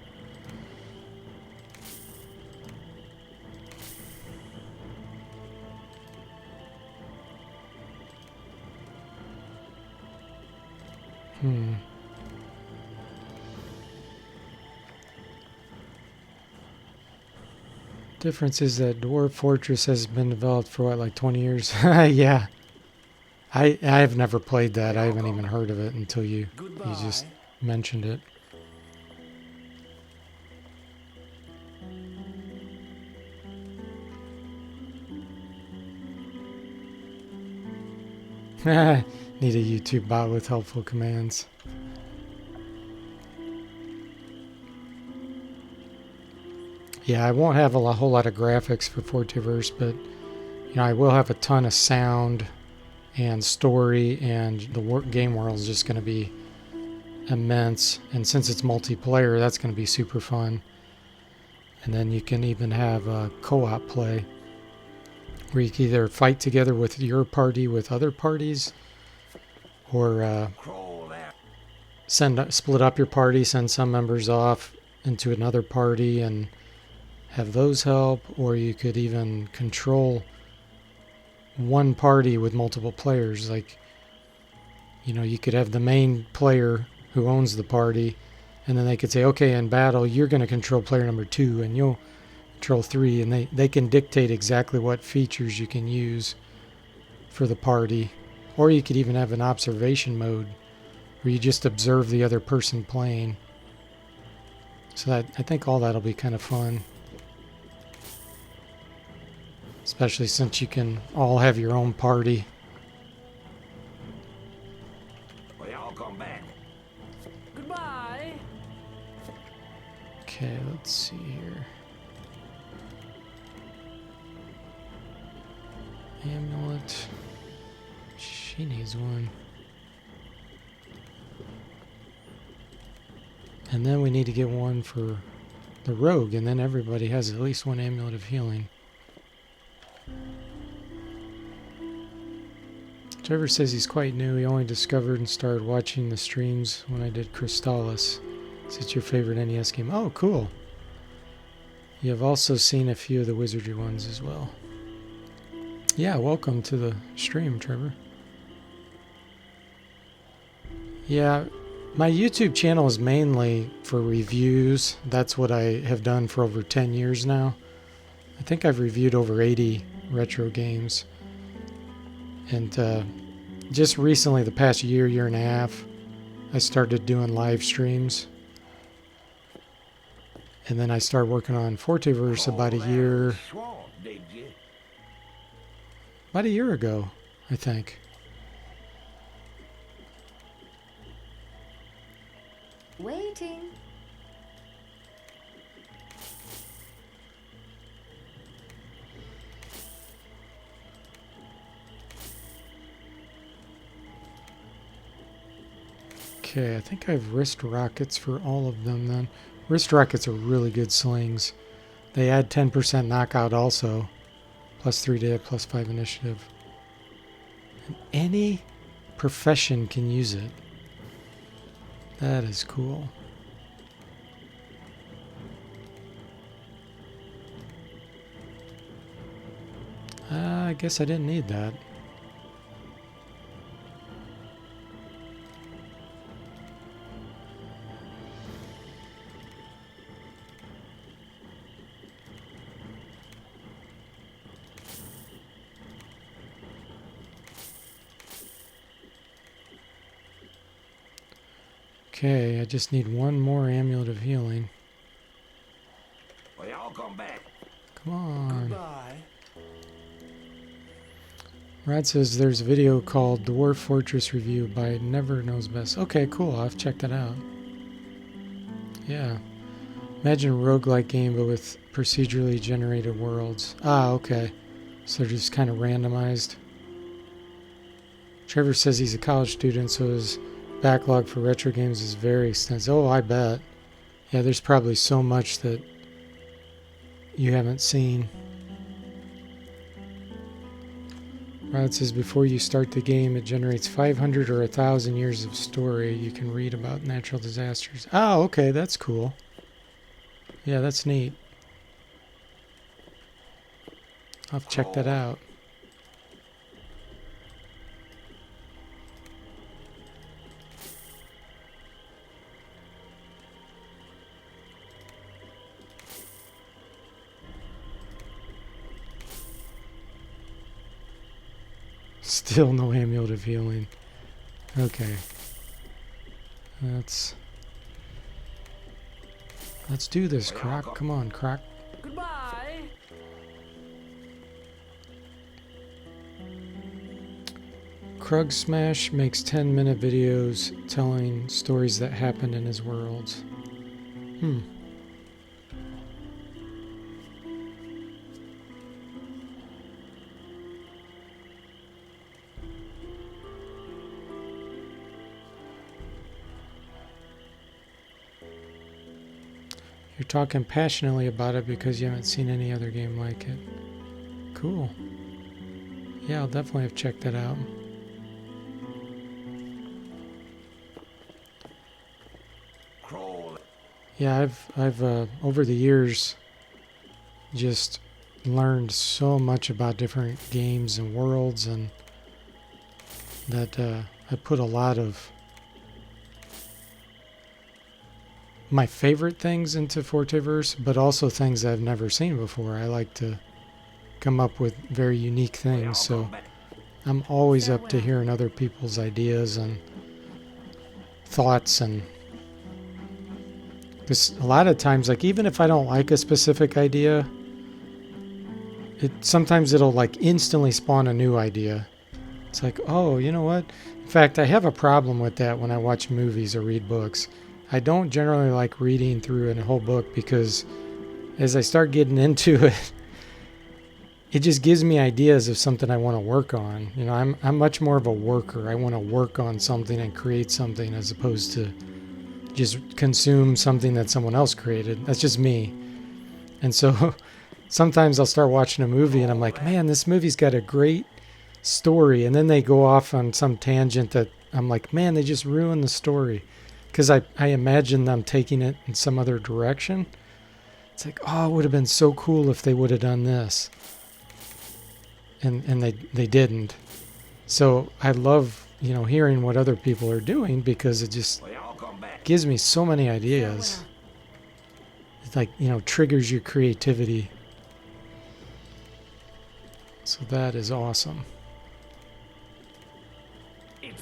Difference is that Dwarf Fortress has been developed for what, like 20 years? Yeah. I have never played that. I haven't even heard of it until you just mentioned it. Need a YouTube bot with helpful commands. Yeah, I won't have a whole lot of graphics for Fortiverse, but you know, I will have a ton of sound and story, and the game world is just going to be immense. And since it's multiplayer, that's going to be super fun. And then you can even have a co-op play, where you can either fight together with your party with other parties, or split up your party, send some members off into another party and have those help, or you could even control one party with multiple players. Like, you know, you could have the main player who owns the party, and then they could say, okay, in battle, you're going to control player number 2, and you'll control 3, and they can dictate exactly what features you can use for the party. Or you could even have an observation mode where you just observe the other person playing. So I think all that'll be kind of fun. Especially since you can all have your own party. Well, y'all come back. Goodbye. Okay, let's see here. Amulet. She needs one. And then we need to get one for the rogue, and then everybody has at least one amulet of healing. Trevor says he's quite new. He only discovered and started watching the streams when I did Crystallis. Is it your favorite NES game? Oh, cool. You have also seen a few of the Wizardry ones as well. Yeah, welcome to the stream, Trevor. Yeah, my YouTube channel is mainly for reviews. That's what I have done for over 10 years now. I think I've reviewed over 80 retro games. And just recently, the past year and a half, I started doing live streams. And then I started working on Fortiverse about a year ago, I think. waiting. Okay, I think I have wrist rockets for all of them then. Wrist rockets are really good slings. They add 10% knockout also. +3 to hit, +5 initiative. And any profession can use it. That is cool. I guess I didn't need that. Okay, I just need one more amulet of healing. Well, y'all come back. Come on. Goodbye. Rod says there's a video called Dwarf Fortress Review by Never Knows Best. Okay, cool. I'll have to check that out. Yeah. Imagine a roguelike game but with procedurally generated worlds. Ah, okay. So they're just kind of randomized. Trevor says he's a college student, so his backlog for retro games is very extensive. Oh, I bet. Yeah, there's probably so much that you haven't seen. Rod says before you start the game, it generates 500 or 1,000 years of story you can read about natural disasters. Oh, okay, that's cool. Yeah, that's neat. I'll have to check that out. Still no amulet of healing. Okay. Let's do this, Croc. Come on, Croc. Goodbye. Krug Smash makes 10-minute videos telling stories that happened in his worlds. You're talking passionately about it because you haven't seen any other game like it. Cool. Yeah, I'll definitely have checked that out. Yeah, I've over the years just learned so much about different games and worlds, and that I put a lot of my favorite things into Forteverse, but also things I've never seen before. I like to come up with very unique things, so I'm always up to hearing other people's ideas and thoughts. And because a lot of times, like, even if I don't like a specific idea, sometimes it'll like instantly spawn a new idea. It's like, oh, you know what? In fact, I have a problem with that when I watch movies or read books. I don't generally like reading through a whole book because as I start getting into it, it just gives me ideas of something I want to work on. You know, I'm much more of a worker. I want to work on something and create something as opposed to just consume something that someone else created. That's just me. And so sometimes I'll start watching a movie and I'm like, man, this movie's got a great story. And then they go off on some tangent that I'm like, man, they just ruined the story. Because I imagine them taking it in some other direction. It's like, oh, it would have been so cool if they would have done this. And they didn't. So I love, you know, hearing what other people are doing because it just gives me so many ideas. It's like, you know, triggers your creativity. So that is awesome.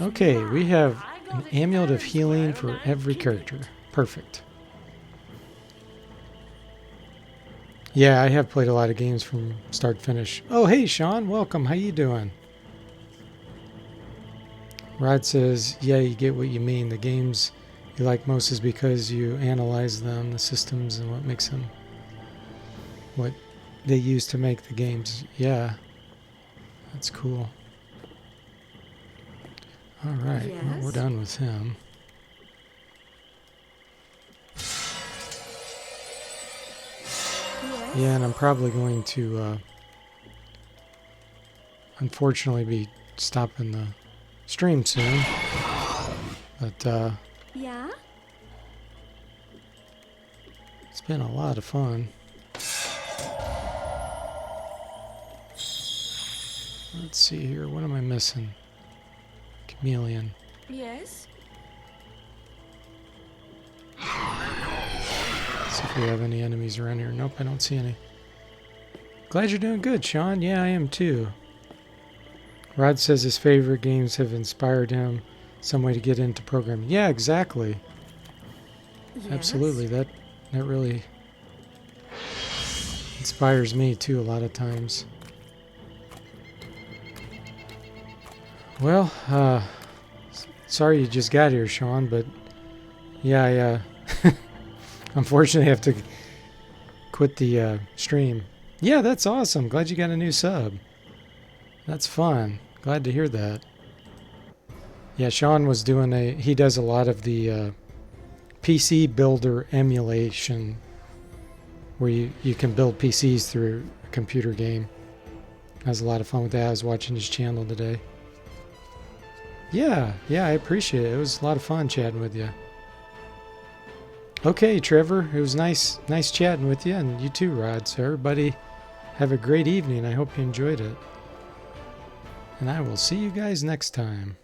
Okay, we have an amulet of healing for every character. Perfect. Yeah, I have played a lot of games from start to finish. Oh, hey, Sean. Welcome. How you doing? Rod says, yeah, you get what you mean. The games you like most is because you analyze them, the systems, and what makes them, what they use to make the games. Yeah, that's cool. All right, well, we're done with him. Yeah, and I'm probably going to, unfortunately, be stopping the stream soon. But, Yeah? it's been a lot of fun. Let's see here. What am I missing? Chameleon. Yes? See if we have any enemies around here. Nope, I don't see any. Glad you're doing good, Sean. Yeah, I am too. Rod says his favorite games have inspired him some way to get into programming. Yeah, exactly. Yes? Absolutely. That really inspires me too a lot of times. Well, sorry you just got here, Sean, but yeah, I unfortunately have to quit the stream. Yeah, that's awesome. Glad you got a new sub. That's fun. Glad to hear that. Yeah, Sean was doing he does a lot of the PC builder emulation where you can build PCs through a computer game. Has a lot of fun with that. I was watching his channel today. Yeah, I appreciate it. It was a lot of fun chatting with you. Okay, Trevor, it was nice chatting with you, and you too, Rod. So everybody have a great evening. I hope you enjoyed it. And I will see you guys next time.